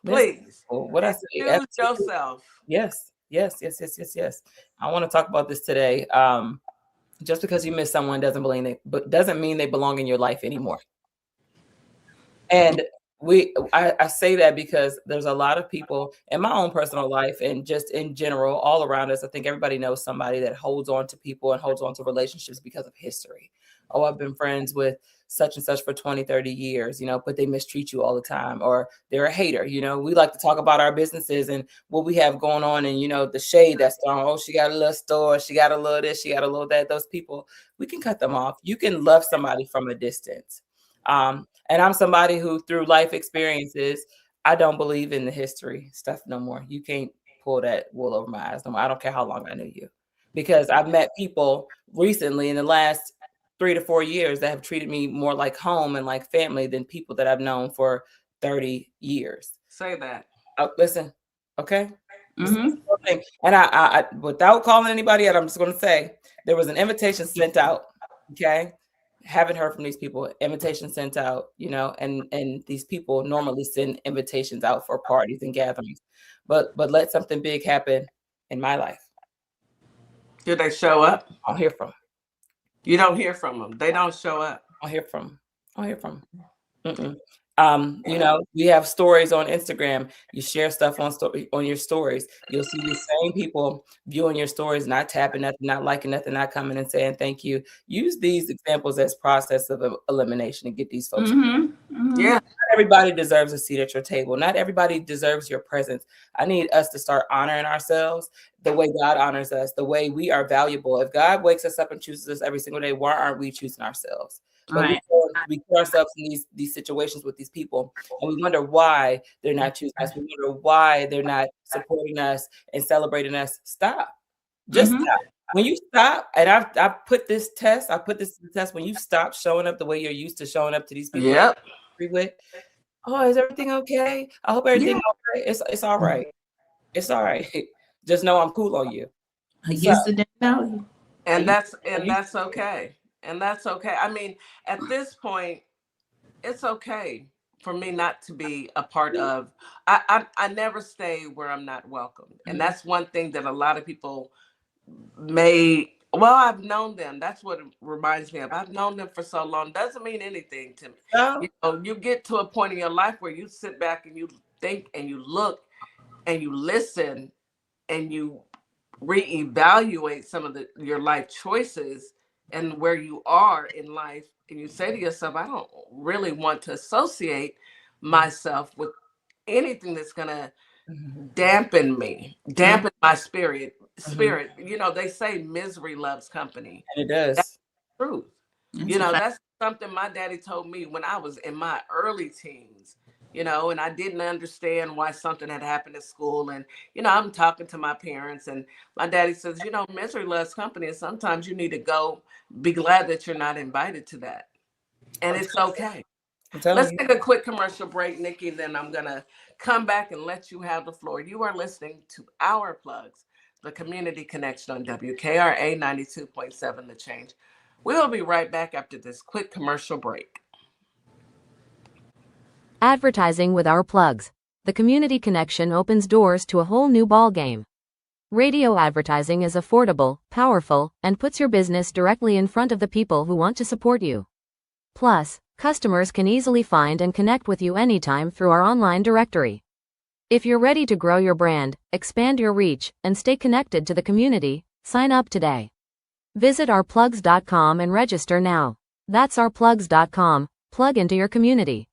please. What I say, choose yourself. Yes. I want to talk about this today. Just because you miss someone doesn't mean they belong in your life anymore. And I say that because there's a lot of people in my own personal life and just in general, all around us. I think everybody knows somebody that holds on to people and holds on to relationships because of history. Oh, I've been friends with such and such for 20, 30 years, you know, but they mistreat you all the time, or they're a hater. You know, we like to talk about our businesses and what we have going on and, you know, the shade that's thrown. Oh, she got a little store. She got a little this. She got a little that. Those people, we can cut them off. You can love somebody from a distance. And I'm somebody who, through life experiences, I don't believe in the history stuff no more. You can't pull that wool over my eyes no more. I don't care how long I knew you, because I've met people recently in the last 3 to 4 years that have treated me more like home and like family than people that I've known for 30 years. Say that. Listen, okay? And I without calling anybody out, I'm just going to say there was an invitation sent out, okay? Haven't heard from these people. Invitation sent out, you know, and these people normally send invitations out for parties and gatherings, but let something big happen in my life. Do they show up? I'll hear from them. You don't hear from them. They don't show up. I'll hear from them. You know, we have stories on Instagram. You share stuff on your stories. You'll see these same people viewing your stories, not tapping nothing, not liking nothing, not coming and saying thank you. Use these examples as process of elimination and get these folks. Yeah. Not everybody deserves a seat at your table. Not everybody deserves your presence. I need us to start honoring ourselves the way God honors us, the way we are valuable. If God wakes us up and chooses us every single day, why aren't we choosing ourselves? But we put ourselves in these situations with these people, and we wonder why they're not choosing us. We wonder why they're not supporting us and celebrating us. Stop. Just stop. When you stop, and I put this to the test, when you stop showing up the way you're used to showing up to these people. Yep. With, oh, is everything okay? I hope everything's okay. It's all right. It's all right. Just know I'm cool on you. I used to know you. And that's okay. And that's okay. I mean, at this point, it's okay for me not to be a part of. I never stay where I'm not welcome. And that's one thing that a lot of people I've known them. That's what it reminds me of. I've known them for so long. Doesn't mean anything to me. You know, you get to a point in your life where you sit back and you think and you look and you listen and you reevaluate some of your life choices and where you are in life, and you say to yourself, I don't really want to associate myself with anything that's gonna dampen my spirit. You know, they say misery loves company. And it does. That's the truth. That's something my daddy told me when I was in my early teens, and I didn't understand why something had happened at school. And, I'm talking to my parents, and my daddy says, misery loves company. And sometimes you need to go be glad that you're not invited to that. And it's okay. Let's take a quick commercial break, Nikki, then I'm going to come back and let you have the floor. You are listening to Our Plugs, the community connection on WKRA 92.7 The Change. We'll be right back after this quick commercial break. Advertising with Our Plugs, the community connection opens doors to a whole new ballgame. Radio advertising is affordable, powerful, and puts your business directly in front of the people who want to support you. Plus, customers can easily find and connect with you anytime through our online directory. If you're ready to grow your brand, expand your reach, and stay connected to the community, sign up today. Visit ourplugs.com and register now. That's ourplugs.com. Plug into your community.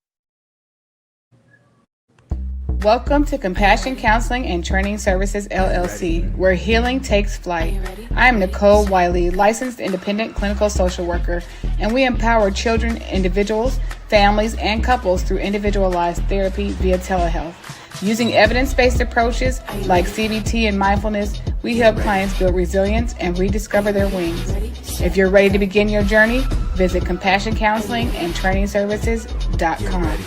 Welcome to Compassion Counseling and Training Services, LLC, where healing takes flight. I am Nicole Wiley, licensed independent clinical social worker, and we empower children, individuals, families, and couples through individualized therapy via telehealth. Using evidence-based approaches like CBT and mindfulness, we help clients build resilience and rediscover their wings. If you're ready to begin your journey, visit CompassionCounselingAndTrainingServices.com.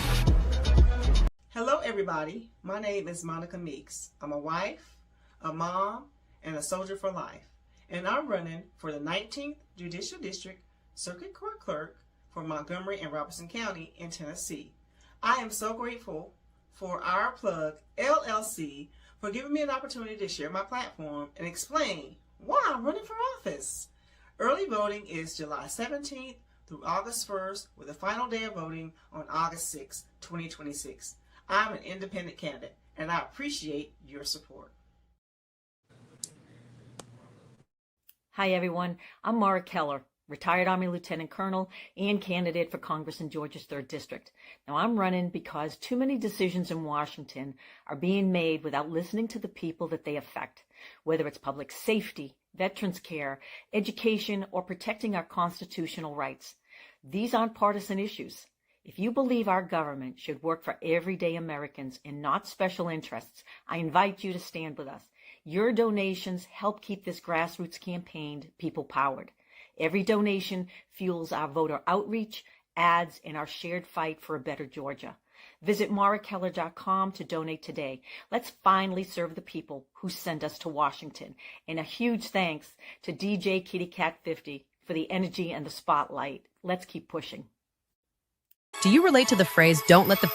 Hello everybody, my name is Monica Meeks. I'm a wife, a mom, and a soldier for life. And I'm running for the 19th Judicial District Circuit Court Clerk for Montgomery and Robertson County in Tennessee. I am so grateful for Our Plug LLC for giving me an opportunity to share my platform and explain why I'm running for office. Early voting is July 17th through August 1st with the final day of voting on August 6, 2026. I'm an independent candidate, and I appreciate your support. Hi, everyone. I'm Mara Keller, retired Army Lieutenant Colonel and candidate for Congress in Georgia's 3rd District. Now, I'm running because too many decisions in Washington are being made without listening to the people that they affect, whether it's public safety, veterans care, education, or protecting our constitutional rights. These aren't partisan issues. If you believe our government should work for everyday Americans and not special interests, I invite you to stand with us. Your donations help keep this grassroots campaign people-powered. Every donation fuels our voter outreach, ads, and our shared fight for a better Georgia. Visit marakeller.com to donate today. Let's finally serve the people who send us to Washington. And a huge thanks to DJ Kitty Cat 50 for the energy and the spotlight. Let's keep pushing. Do you relate to the phrase, don't let the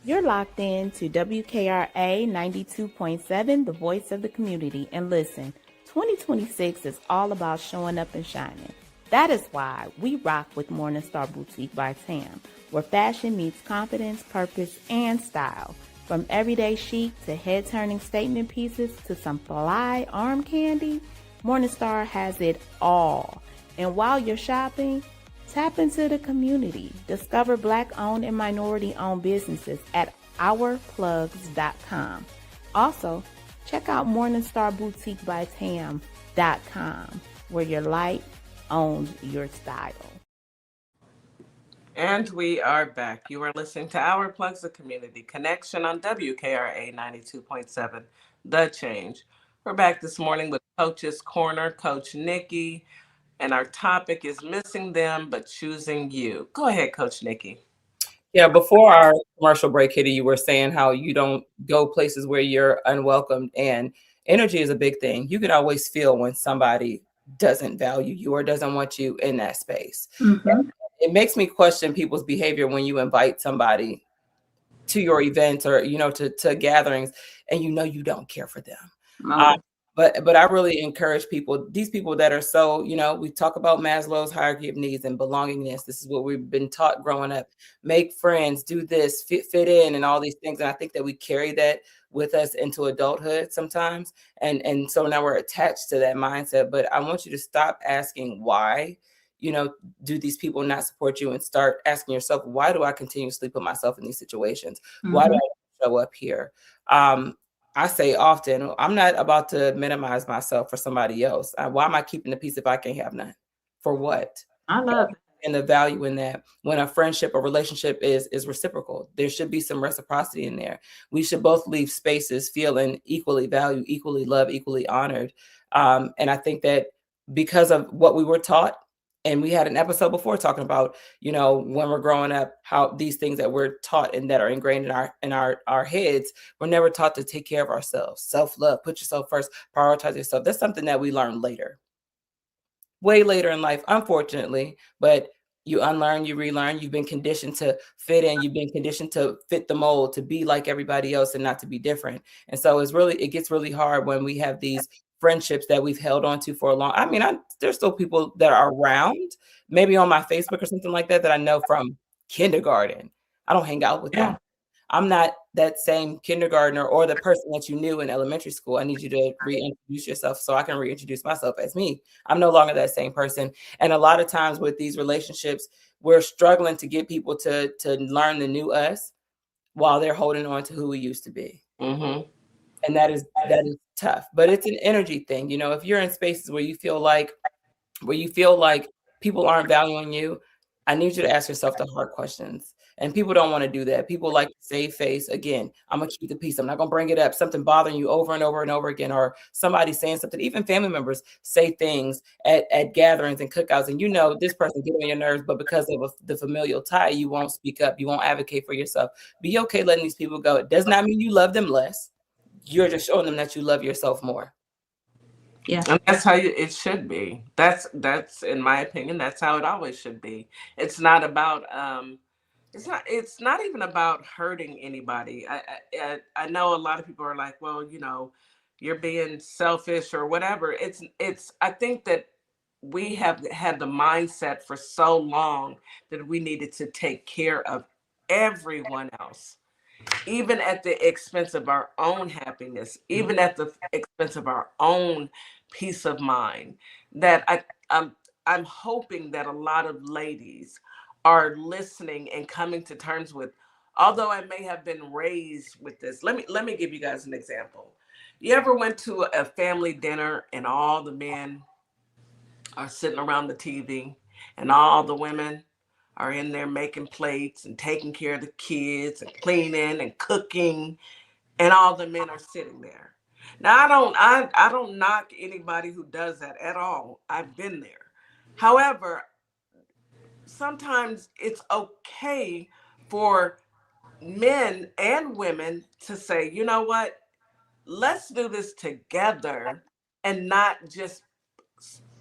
You're locked in to WKRA 92.7, the voice of the community. And listen, 2026 is all about showing up and shining. That is why we rock with Morningstar Boutique by Tam, where fashion meets confidence, purpose, and style. From everyday chic to head-turning statement pieces to some fly arm candy, Morningstar has it all. And while you're shopping, tap into the community. Discover Black-owned and minority-owned businesses at ourplugs.com. Also, check out morningstarboutiquebytam.com, where your light owns your style. And we are back. You are listening to Our Plugs, the community connection on WKRA 92.7, The Change. We're back this morning with Coach's Corner, Coach Nikki. And our topic is missing them, but choosing you. Go ahead, Coach Nikki. Yeah, before our commercial break, Kitty, you were saying how you don't go places where you're unwelcome. And energy is a big thing. You can always feel when somebody doesn't value you or doesn't want you in that space. Mm-hmm. It makes me question people's behavior when you invite somebody to your events or, to gatherings and you don't care for them. Oh. But I really encourage people, these people that are so, we talk about Maslow's hierarchy of needs and belongingness. This is what we've been taught growing up. Make friends, do this, fit in, and all these things. And I think that we carry that with us into adulthood sometimes. And so now we're attached to that mindset. But I want you to stop asking why, do these people not support you, and start asking yourself, why do I continuously put myself in these situations? Mm-hmm. Why do I show up here? I say often, I'm not about to minimize myself for somebody else. Why am I keeping the peace if I can't have none? For what? I love it. And the value in that. When a friendship or relationship is reciprocal, there should be some reciprocity in there. We should both leave spaces feeling equally valued, equally loved, equally honored. And I think that because of what we were taught, and we had an episode before talking about, you know, when we're growing up, how these things that we're taught and that are ingrained in our heads, we're never taught to take care of ourselves. Self-love, put yourself first, prioritize yourself. That's something that we learn later. Way later in life, unfortunately, but you unlearn, you relearn, you've been conditioned to fit in, you've been conditioned to fit the mold, to be like everybody else and not to be different. And so it gets really hard when we have these friendships that we've held on to for a long, I mean, there's still people that are around, maybe on my Facebook or something like that, that I know from kindergarten. I don't hang out with them. I'm not that same kindergartner or the person that you knew in elementary school. I need you to reintroduce yourself so I can reintroduce myself as me. I'm no longer that same person. And a lot of times with these relationships, we're struggling to get people to learn the new us while they're holding on to who we used to be. Mm-hmm. And that is tough, but it's an energy thing. You know, if you're in spaces where you feel like people aren't valuing you, I need you to ask yourself the hard questions. And people don't want to do that. People like to save face. Again, I'm going to keep the peace. I'm not going to bring it up. Something bothering you over and over and over again, or somebody saying something. Even family members say things at gatherings and cookouts, and you know this person gets on your nerves, but because of the familial tie, you won't speak up. You won't advocate for yourself. Be okay letting these people go. It does not mean you love them less. You're just showing them that you love yourself more. Yeah. And that's how it should be. That's in my opinion, that's how it always should be. It's not about it's not even about hurting anybody. I know a lot of people are like, well, you know, you're being selfish or whatever. It's I think that we have had the mindset for so long that we needed to take care of everyone else, even at the expense of our own happiness, even at the expense of our own peace of mind. That I'm hoping that a lot of ladies are listening and coming to terms with, although I may have been raised with this. Let me give you guys an example. You ever went to a family dinner and all the men are sitting around the TV and all the women are in there making plates and taking care of the kids and cleaning and cooking, and all the men are sitting there? Now I don't knock anybody who does that at all. I've been there. However, sometimes it's okay for men and women to say, you know what, let's do this together and not just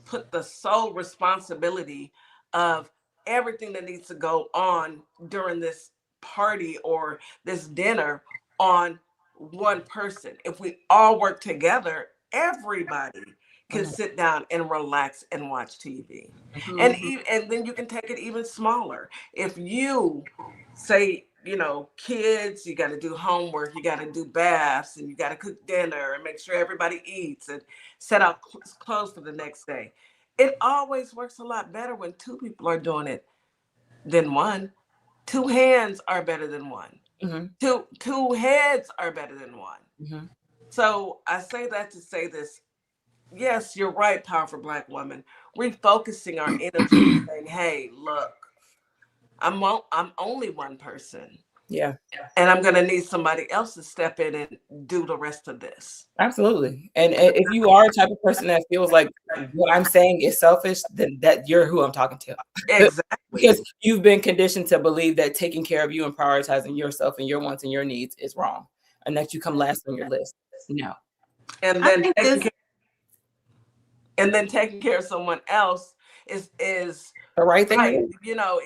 put the sole responsibility of everything that needs to go on during this party or this dinner on one person. If we all work together, everybody can sit down and relax and watch TV. And then you can take it even smaller. If you say, you know, kids, you got to do homework, you got to do baths, and you got to cook dinner and make sure everybody eats and set out clothes for the next day. It always works a lot better when two people are doing it than one. Two hands are better than one. Two heads are better than one. So I say that to say this. Yes, you're right, powerful Black woman. Refocusing our energy, saying, "Hey, look, I'm only one person. Yeah. And I'm going to need somebody else to step in and do the rest of this." Absolutely. And if you are a type of person that feels like what I'm saying is selfish, then that you're who I'm talking to. Exactly. Because you've been conditioned to believe that taking care of you and prioritizing yourself and your wants and your needs is wrong, and that you come last on your list. No. And then taking care of someone else is the right thing. Right. You know,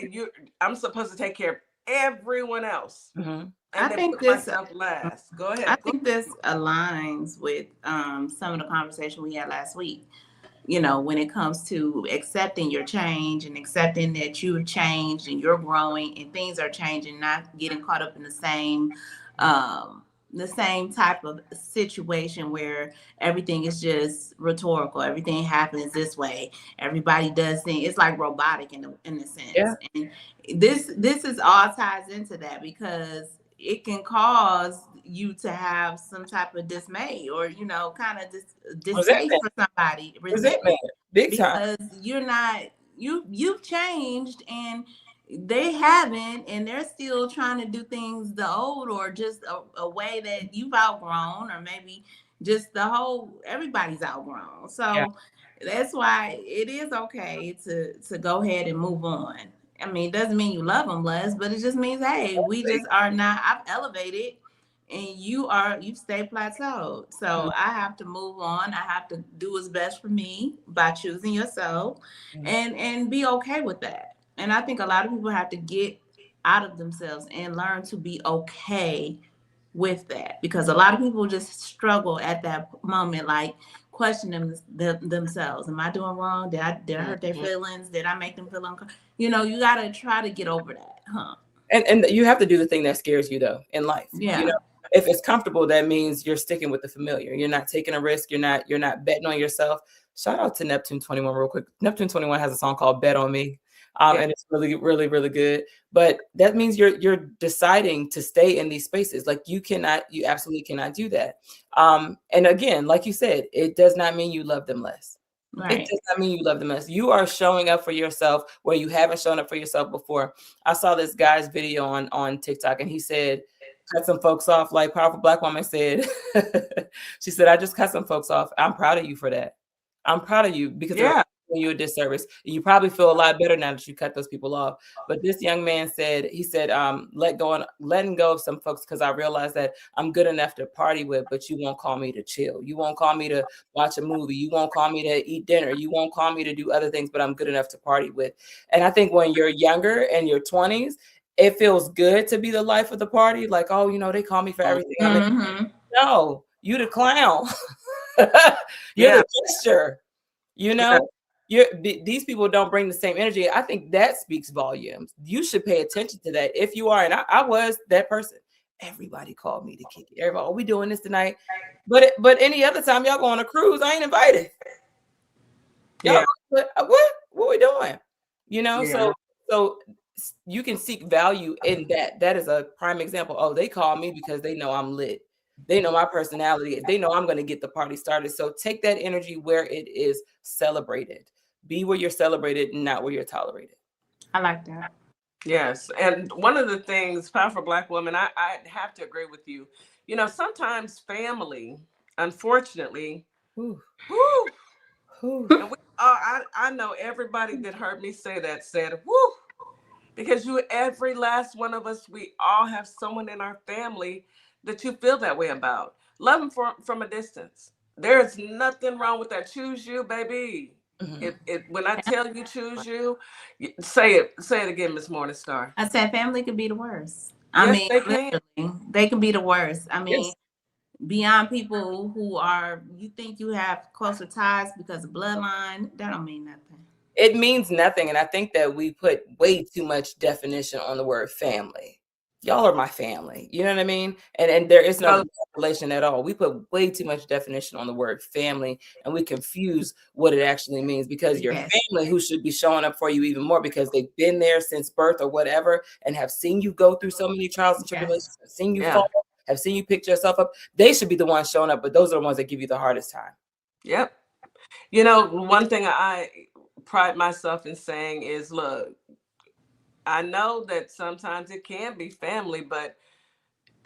I'm supposed to take care of everyone else. And I then think put myself last. Go ahead. I think this aligns with some of the conversation we had last week. You know, when it comes to accepting your change and accepting that you've changed and you're growing and things are changing, not getting caught up in the same type of situation where everything is just rhetorical. Everything happens this way. Everybody does things. It's like robotic in a sense. Yeah. And this is all ties into that, because it can cause you to have some type of dismay or, you know, kind of distaste for somebody. Resentment. Big time. Because you're not you've changed and they haven't, and they're still trying to do things the old or just a way that you've outgrown, or maybe just the whole everybody's outgrown. Yeah. So that's why it is okay to go ahead and move on. I mean, it doesn't mean you love them less, but it just means, hey, we just are not. I've elevated, and you've stayed plateaued. So I have to move on. I have to do what's best for me by choosing yourself, and be okay with that. And I think a lot of people have to get out of themselves and learn to be okay with that, because a lot of people just struggle at that moment, like question themselves. Am I doing wrong? Did I hurt their feelings? Did I make them feel uncomfortable? You know, you got to try to get over that, huh? And you have to do the thing that scares you though in life. Yeah. You know, if it's comfortable, that means you're sticking with the familiar. You're not taking a risk. You're not betting on yourself. Shout out to Neptune 21 real quick. Neptune 21 has a song called Bet on Me. And it's really, really, really good. But that means you're deciding to stay in these spaces. Like you absolutely cannot do that. And again, like you said, it does not mean you love them less. Right. It does not mean you love them less. You are showing up for yourself where you haven't shown up for yourself before. I saw this guy's video on TikTok, and he said, cut some folks off. Like Powerful Black Woman said, she said, I just cut some folks off. I'm proud of you for that. I'm proud of you because they're doing you a disservice. You probably feel a lot better now that you cut those people off. But this young man said, letting go of some folks because I realized that I'm good enough to party with, but you won't call me to chill. You won't call me to watch a movie. You won't call me to eat dinner. You won't call me to do other things, but I'm good enough to party with. And I think when you're younger in your 20s, it feels good to be the life of the party. Like, oh, you know, they call me for everything. I mean, no, you the clown. You're the gesture. You know, these people don't bring the same energy. I think that speaks volumes. You should pay attention to that if you are. And I was that person. Everybody called me to kick it. Everybody, we doing this tonight. But any other time y'all go on a cruise, I ain't invited. Y'all, what we doing? You know, so you can seek value in that. That is a prime example. Oh, they call me because they know I'm lit. They know my personality. They know I'm going to get the party started. So take that energy where it is celebrated. Be where you're celebrated, not where you're tolerated. I like that. Yes. And one of the things, Powerful Black Woman, I have to agree with you. You know, sometimes family, unfortunately, and I know everybody that heard me say that said, whoo, because every last one of us, we all have someone in our family that you feel that way about. Love them from a distance. There's nothing wrong with that. Choose you, baby. When I tell you choose you, say it again, Miss Morningstar. I said family could be the worst. Yes, they can. They can be the worst. I mean, beyond people who you think you have closer ties because of bloodline, that don't mean nothing. It means nothing. And I think that we put way too much definition on the word family. Y'all are my family. You know what I mean? And there is no relation at all. We put way too much definition on the word family, and we confuse what it actually means, because your family, who should be showing up for you even more because they've been there since birth or whatever, and have seen you go through so many trials and tribulations, have seen you fall, have seen you pick yourself up. They should be the ones showing up, but those are the ones that give you the hardest time. Yep. You know, one thing I pride myself in saying is, look, I know that sometimes it can be family, but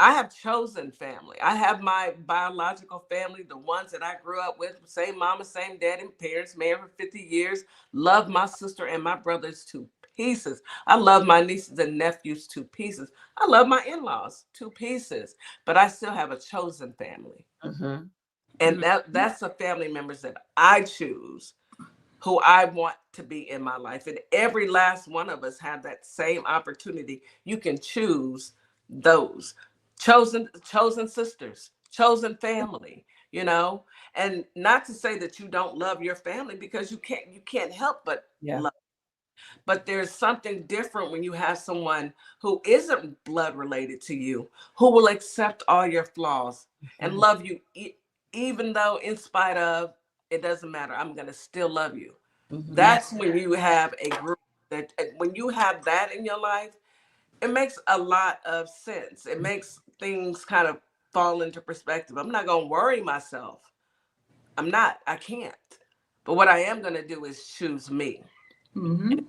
I have chosen family. I have my biological family, the ones that I grew up with, same mama, same daddy, parents, married for 50 years. Love my sister and my brothers to pieces. I love my nieces and nephews to pieces. I love my in-laws to pieces, but I still have a chosen family. And that's the family members that I choose, who I want to be in my life. And every last one of us have that same opportunity. You can choose those chosen sisters, chosen family, you know, and not to say that you don't love your family, because you can't help but love. But there's something different when you have someone who isn't blood related to you, who will accept all your flaws and love you, even though in spite of, it doesn't matter, I'm going to still love you. That's when you have a group that, when you have that in your life, it makes a lot of sense. It makes things kind of fall into perspective. I'm not going to worry myself. I can't. But what I am going to do is choose me.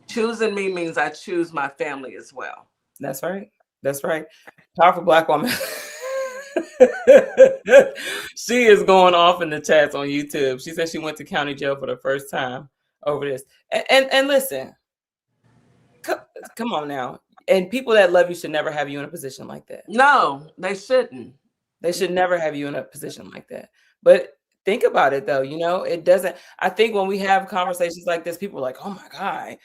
Choosing me means I choose my family as well. That's right. That's right. Powerful Black woman. She is going off in the chats on YouTube. She said she went to county jail for the first time over this. And listen, come on now. And people that love you should never have you in a position like that. No, they shouldn't. They should never have you in a position like that. But think about it though, it doesn't. I think when we have conversations like this, people are like, oh my God,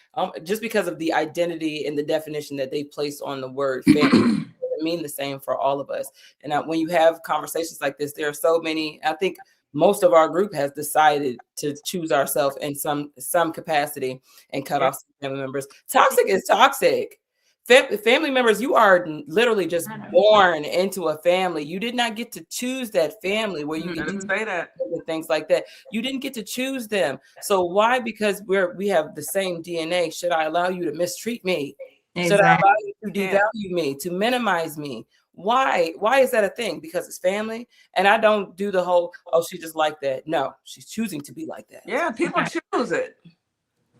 just because of the identity and the definition that they place on the word family doesn't mean the same for all of us. And when you have conversations like this, there are so many, I think most of our group has decided to choose ourselves in some capacity and cut off some family members. Toxic is toxic. Family members, you are literally just born into a family. You did not get to choose that family where you get to say that things like that. You didn't get to choose them. So why? Because we have the same DNA. Should I allow you to mistreat me? Exactly. Should I allow you to devalue me, to minimize me? Why? Why is that a thing? Because it's family. And I don't do the whole, oh, she just like that. No, she's choosing to be like that. Yeah, people choose it.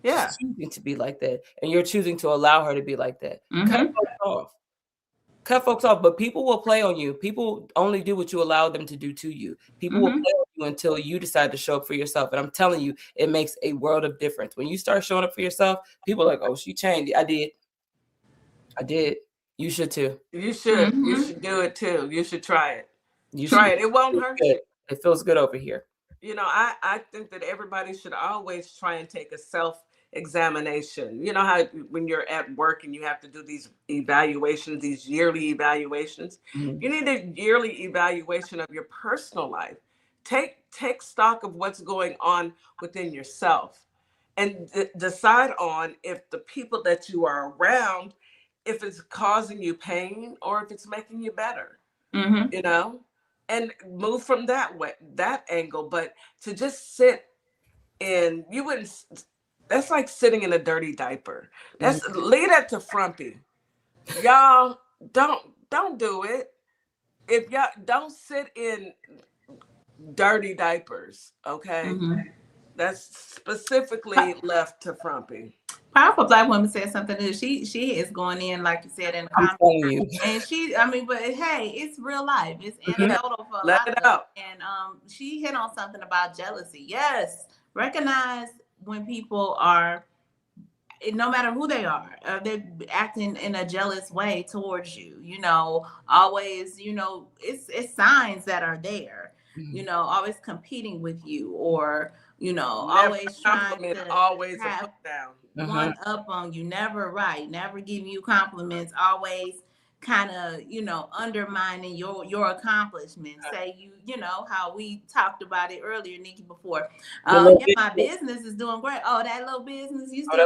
Yeah. She's choosing to be like that. And you're choosing to allow her to be like that. Cut folks off. Cut folks off. But people will play on you. People only do what you allow them to do to you. People will play on you until you decide to show up for yourself. And I'm telling you, it makes a world of difference. When you start showing up for yourself, people are like, oh, she changed. I did. You should too. You should. You should do it too. You should try it. Try it. It won't hurt you. It feels good over here. I think that everybody should always try and take a self-examination. You know how when you're at work and you have to do these evaluations, these yearly evaluations, you need a yearly evaluation of your personal life. Take stock of what's going on within yourself and decide on if the people that you are around, if it's causing you pain or if it's making you better, and move from that angle. But to just sit in, that's like sitting in a dirty diaper. Leave that to Frumpy. Y'all don't do it. If y'all don't sit in dirty diapers, okay? That's specifically left to Frumpy. Powerful Black woman said something new. She is going in, like you said, in the comments. And but hey, it's real life. It's anecdotal for a lot of us. And she hit on something about jealousy. Yes, recognize when people are, no matter who they are, they're acting in a jealous way towards you. Always, it's signs that are there. Always competing with you, or always trying to always have a put down. One up on you, never giving you compliments, always kind of undermining your accomplishments. Say how we talked about it earlier, Nikki, before. My business is doing great. Oh, that little business, you still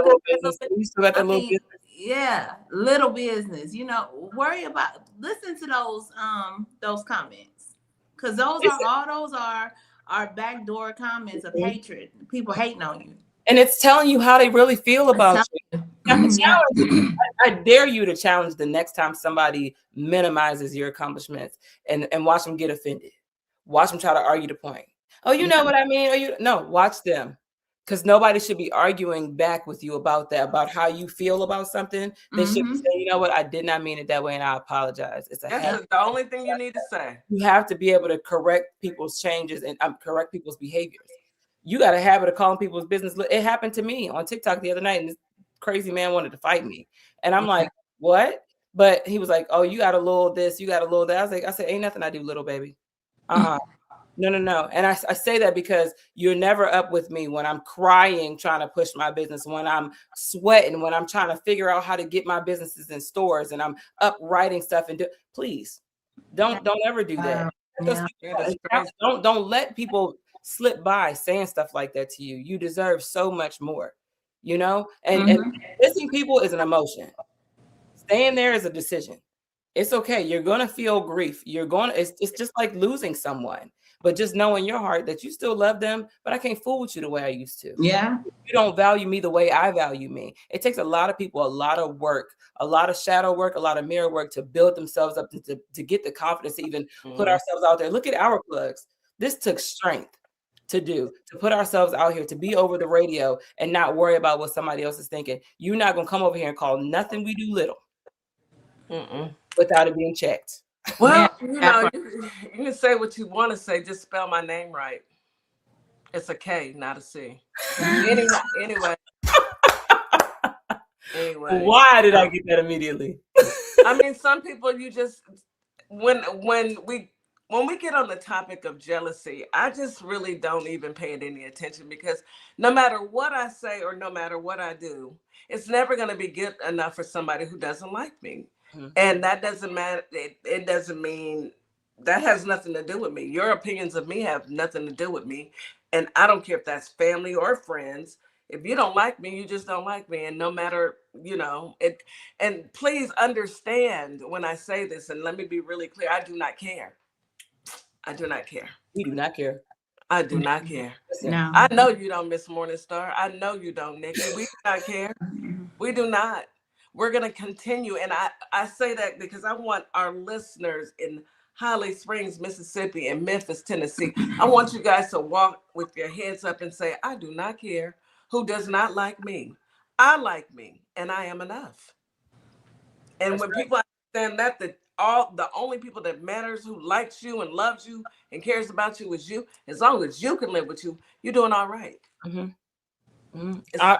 got that little business. Yeah, little business. Worry about, listen to those comments, because those are backdoor comments of hatred. People hating on you. And it's telling you how they really feel about you. I dare you to challenge the next time somebody minimizes your accomplishments and watch them get offended. Watch them try to argue the point. Oh, you know what I mean? No, watch them. Because nobody should be arguing back with you about that, about how you feel about something. They should say, you know what? I did not mean it that way, and I apologize. That's the only thing you need to say. You have to be able to correct people's changes and correct people's behaviors. You got a habit of calling people's business. It happened to me on TikTok the other night, and this crazy man wanted to fight me. And I'm like, what? But he was like, oh, you got a little this, you got a little that. I said, ain't nothing I do, little baby. No. And I say that because you're never up with me when I'm crying, trying to push my business, when I'm sweating, when I'm trying to figure out how to get my businesses in stores, and I'm up writing stuff. And please don't ever do that. Don't let people slip by saying stuff like that to you. You deserve so much more, and missing people is an emotion. Staying there is a decision. It's okay. You're going to feel grief. It's just like losing someone, but just know in your heart that you still love them, but I can't fool with you the way I used to. Yeah. You don't value me the way I value me. It takes a lot of people, a lot of work, a lot of shadow work, a lot of mirror work to build themselves up, to get the confidence to even put ourselves out there. Look at Our Plugs. This took strength. to do, to put ourselves out here, to be over the radio and not worry about what somebody else is thinking. You're not going to come over here and call nothing we do little without it being checked. Well, you know, you can say what you want to say. Just spell my name right. It's a K, not a C. Anyway. Why did I get that immediately? I mean, some people you just when we get on the topic of jealousy, I just really don't even pay it any attention, because no matter what I say or no matter what I do, it's never going to be good enough for somebody who doesn't like me. And that doesn't matter. It doesn't mean that has nothing to do with me. Your opinions of me have nothing to do with me. And I don't care if that's family or friends. If you don't like me, you just don't like me. And no matter, you know, it. And please understand when I say this, and let me be really clear, I do not care. I do not care. We do not care. I do not care. No. I know you don't, Miss Morningstar. I know you don't, Nikki. We do not care. We do not. We're going to continue. And I say that because I want our listeners in Holly Springs, Mississippi, and Memphis, Tennessee, I want you guys to walk with your heads up and say, I do not care who does not like me. I like me, and I am enough. And that's when people understand that, the only people that matters, who likes you and loves you and cares about you, is you. As long as you can live with you, you're doing all right. I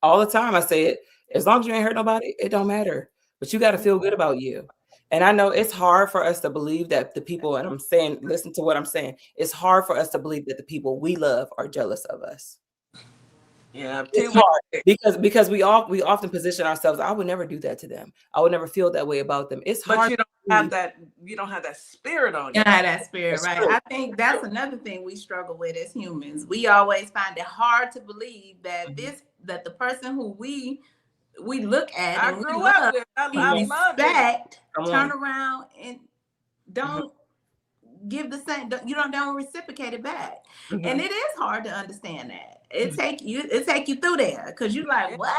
all the time I say it. As long as you ain't hurt nobody, it don't matter. But you got to feel good about you. And I know it's hard for us to believe that the people, and I'm saying, listen to what I'm saying. It's hard for us to believe that the people we love are jealous of us. Yeah, it's hard because we often position ourselves. I would never do that to them. I would never feel that way about them. It's hard. But you don't have that spirit on you. You don't have that spirit, right? I think that's another thing we struggle with as humans. We always find it hard to believe that that the person who we look at and we love, respect, turn around and don't give the same. You don't reciprocate it back, and it is hard to understand that. It take you through there, because you're like, what?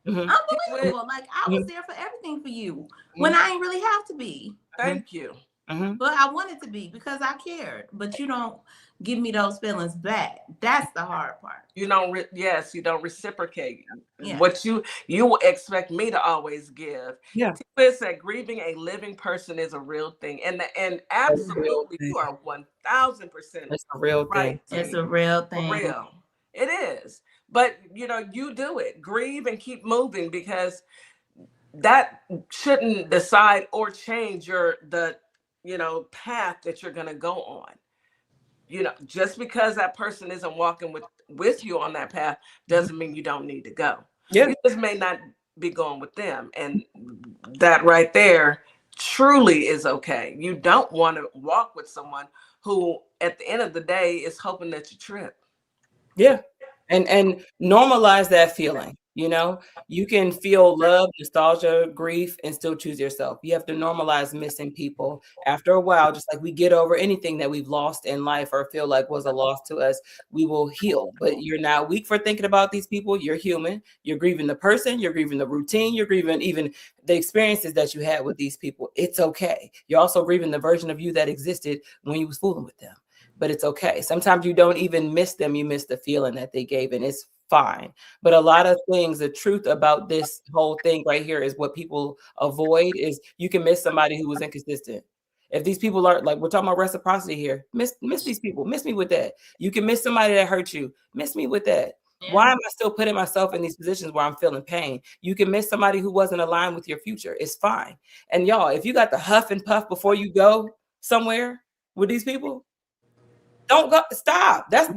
Unbelievable! Like, I was there for everything for you when I ain't really have to be. Thank you. But I wanted to be because I cared. But you don't give me those feelings back. That's the hard part. You don't. You don't reciprocate what you expect me to always give. Yeah. Tia said grieving a living person is a real thing, and absolutely you are 1,000%. It's a real thing. It's a real thing. For real. It is. But you do it. Grieve and keep moving, because that shouldn't decide or change the path that you're going to go on. Just because that person isn't walking with you on that path doesn't mean you don't need to go. Yeah. You just may not be going with them. And that right there truly is okay. You don't want to walk with someone who at the end of the day is hoping that you trip. Yeah. And normalize that feeling. You can feel love, nostalgia, grief, and still choose yourself. You have to normalize missing people. After a while, just like we get over anything that we've lost in life or feel like was a loss to us, we will heal. But you're not weak for thinking about these people. You're human. You're grieving the person. You're grieving the routine. You're grieving even the experiences that you had with these people. It's okay. You're also grieving the version of you that existed when you was fooling with them. But it's okay. Sometimes you don't even miss them. You miss the feeling that they gave, and it's fine. But a lot of things, the truth about this whole thing right here is what people avoid is you can miss somebody who was inconsistent. If these people are like, we're talking about reciprocity here, miss these people, miss me with that. You can miss somebody that hurt you, miss me with that. Yeah. Why am I still putting myself in these positions where I'm feeling pain? You can miss somebody who wasn't aligned with your future. It's fine. And y'all, if you got the huff and puff before you go somewhere with these people, don't go. Stop. That's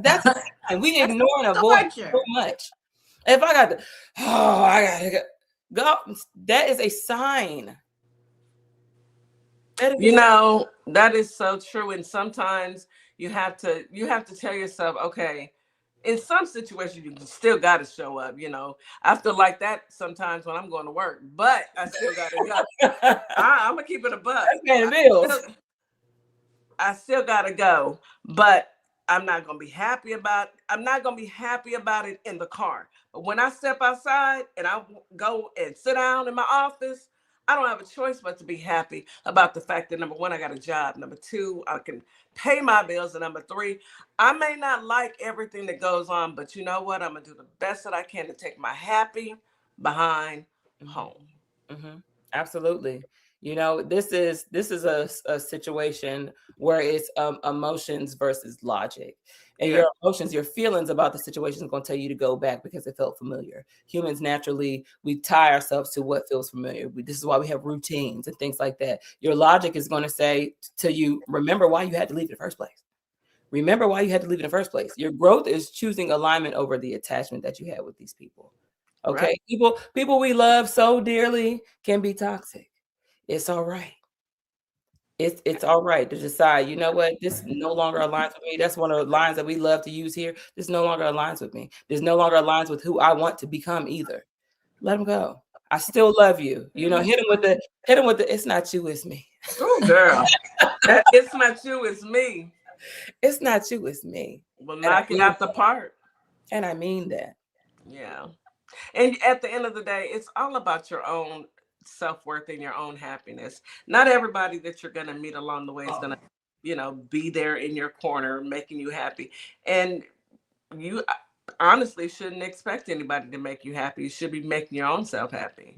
and we ignore and avoid so much. If I got I gotta go. That is a sign. That is so true. And sometimes you have to tell yourself, okay, in some situations you still got to show up. I feel like that sometimes when I'm going to work, but I still got to go. I'm gonna keep it a buck. I still gotta go, but I'm not gonna be happy about it in the car. But when I step outside and I go and sit down in my office, I don't have a choice but to be happy about the fact that, number one, I got a job. Number two, I can pay my bills. And number three, I may not like everything that goes on, but you know what? I'm going to do the best that I can to take my happy behind home. Mm-hmm. Absolutely. You know, this is a situation where it's emotions versus logic. And your emotions, your feelings about the situation is going to tell you to go back because it felt familiar. Humans naturally, we tie ourselves to what feels familiar. This is why we have routines and things like that. Your logic is going to say to you, remember why you had to leave in the first place. Remember why you had to leave in the first place. Your growth is choosing alignment over the attachment that you had with these people. Okay. Right. People we love so dearly can be toxic. It's all right. It's all right to decide, you know what, this no longer aligns with me. That's one of the lines that we love to use here. This no longer aligns with me. This no longer aligns with who I want to become either. Let them go. I still love you. You know, hit them with the it's not you, it's me. Oh, girl. It's not you, it's me. It's not you, it's me. Well, knock it out the park. And I mean that. Yeah. And at the end of the day, it's all about your own self-worth and your own happiness. Not everybody that you're going to meet along the way is going to, you know, be there in your corner, making you happy. And you honestly shouldn't expect anybody to make you happy. You should be making your own self happy.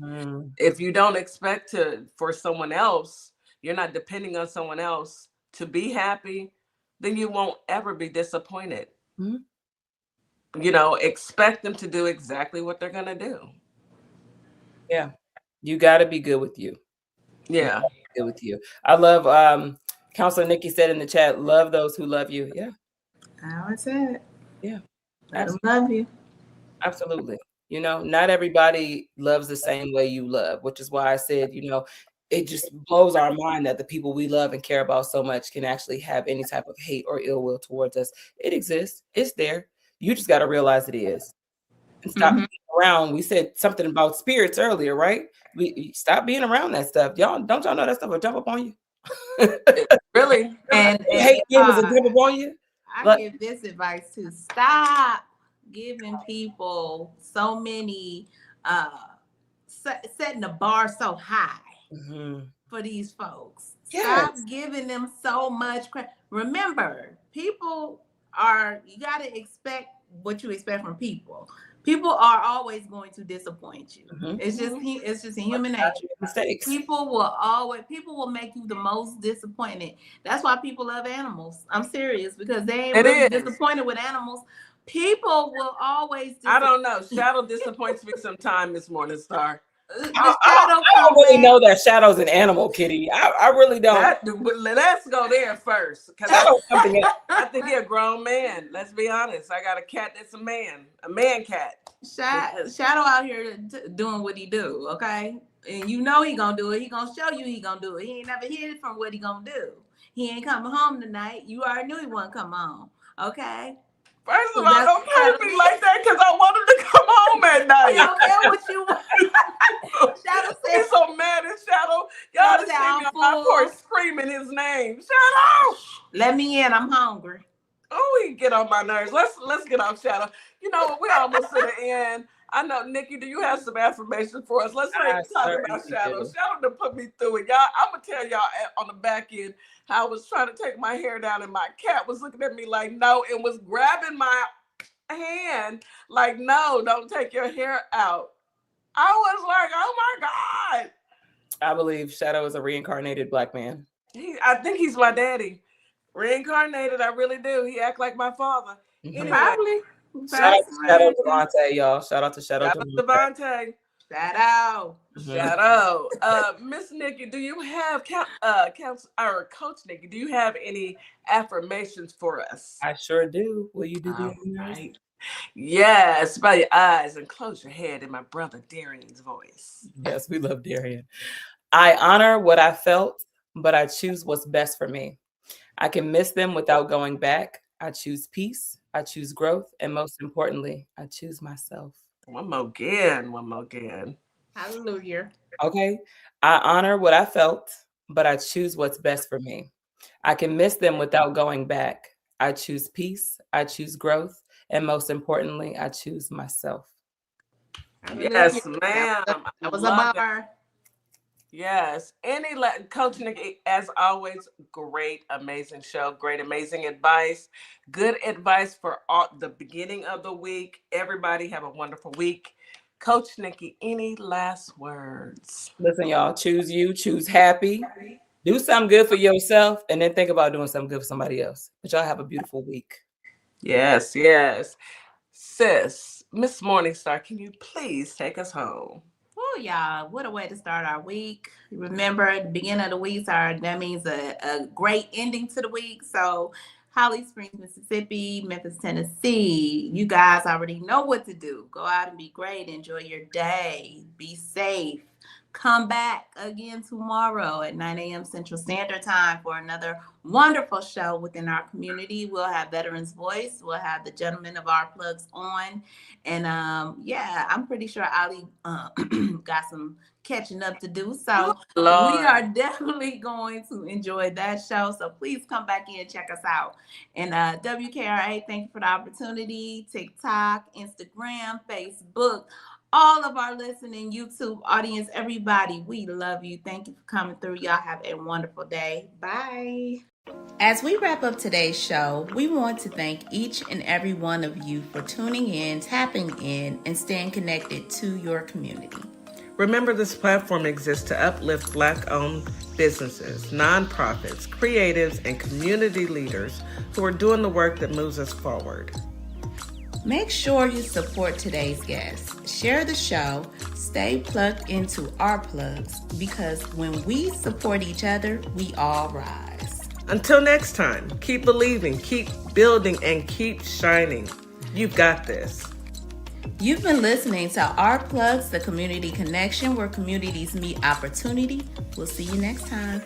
If you don't expect for someone else, you're not depending on someone else to be happy, then you won't ever be disappointed. You know, expect them to do exactly what they're going to do. Yeah. You got to be good with you. Yeah. Good with you. I love, Counselor Nikki said in the chat, love those who love you. Yeah. How is it? Yeah. I love you. Absolutely. You know, not everybody loves the same way you love, which is why I said, you know, it just blows our mind that the people we love and care about so much can actually have any type of hate or ill will towards us. It exists. It's there. You just got to realize it is. And stop being around. We said something about spirits earlier, right? We stop being around that stuff. Y'all know that stuff will jump up on you? Really? And hate demons will jump up on you? I give this advice to stop giving people so many setting the bar so high for these folks. Stop giving them so much credit. Remember, people you got to expect what you expect from people. People are always going to disappoint you. It's just in human nature. Mistakes. People will make you the most disappointed. That's why people love animals. I'm serious, because they ain't really disappointed with animals. People will always I don't know. Shadow disappoints me sometime, Miss Morningstar. I don't really know that Shadow's an animal, Kitty. I really don't. Let's go there first. Because I think he's a grown man. Let's be honest. I got a cat that's a man cat. Shadow out here doing what he do, okay? And you know he gonna do it. He gonna show you he gonna do it. He ain't never hid from what he gonna do. He ain't coming home tonight. You already knew he wasn't come home, okay? First of all, don't play me like that, because I want him to come home at night. I don't care what you want. Shadow said, he's so mad at Shadow. Y'all just see me on my porch screaming his name. Shadow! Let me in. I'm hungry. Oh, he get on my nerves. Let's get off Shadow. You know what? We almost to the end. I know, Nikki, do you have some affirmation for us? Let's talk about Shadow. Shadow done put me through it. Y'all, I'm going to tell y'all on the back end how I was trying to take my hair down and my cat was looking at me like, no, and was grabbing my hand like, no, don't take your hair out. I was like, oh my God. I believe Shadow is a reincarnated black man. I think he's my daddy. Reincarnated, I really do. He act like my father. Anyway. Probably. Shout out to Shadow Devontae, y'all. Shout out to Shadow Devontae. Shout out. Shout out. Miss Nikki, do you have Coach Nikki, do you have any affirmations for us? I sure do. Will you do the honors? Right. Yes, by your eyes and close your head in my brother Darian's voice. Yes, we love Darian. I honor what I felt, but I choose what's best for me. I can miss them without going back. I choose peace. I choose growth. And most importantly, I choose myself. One more again. Hallelujah. Okay. I honor what I felt, but I choose what's best for me. I can miss them without going back. I choose peace. I choose growth. And most importantly, I choose myself. Yes, ma'am. That was a bar. Yes. Coach Nikki, as always, great, amazing show, great, amazing advice. Good advice for the beginning of the week. Everybody have a wonderful week. Coach Nikki, any last words? Listen, y'all, choose you, choose happy. Do something good for yourself, and then think about doing something good for somebody else. But y'all have a beautiful week. Yes, yes. Sis, Miss Morningstar, can you please take us home? Oh, y'all, what a way to start our week. Remember, the beginning of the week, that means a great ending to the week. So, Holly Springs, Mississippi, Memphis, Tennessee, you guys already know what to do. Go out and be great. Enjoy your day. Be safe. Come back again tomorrow at 9 a.m. Central Standard Time for another wonderful show within our community. We'll have Veterans Voice. We'll have the gentlemen of Our Plugs on. And I'm pretty sure Ali got some catching up to do. So we are definitely going to enjoy that show. So please come back in and check us out. And WKRA, thank you for the opportunity. TikTok, Instagram, Facebook, all of our listening YouTube audience, everybody, we love you. Thank you for coming through. Y'all have a wonderful day. Bye. As we wrap up today's show, we want to thank each and every one of you for tuning in, tapping in, and staying connected to your community. Remember, this platform exists to uplift Black-owned businesses, nonprofits, creatives, and community leaders who are doing the work that moves us forward. Make sure you support today's guests. Share the show. Stay plugged into our plugs, because when we support each other, we all rise. Until next time, keep believing, keep building, and keep shining. You've got this. You've been listening to Our Plugs, the community connection where communities meet opportunity. We'll see you next time.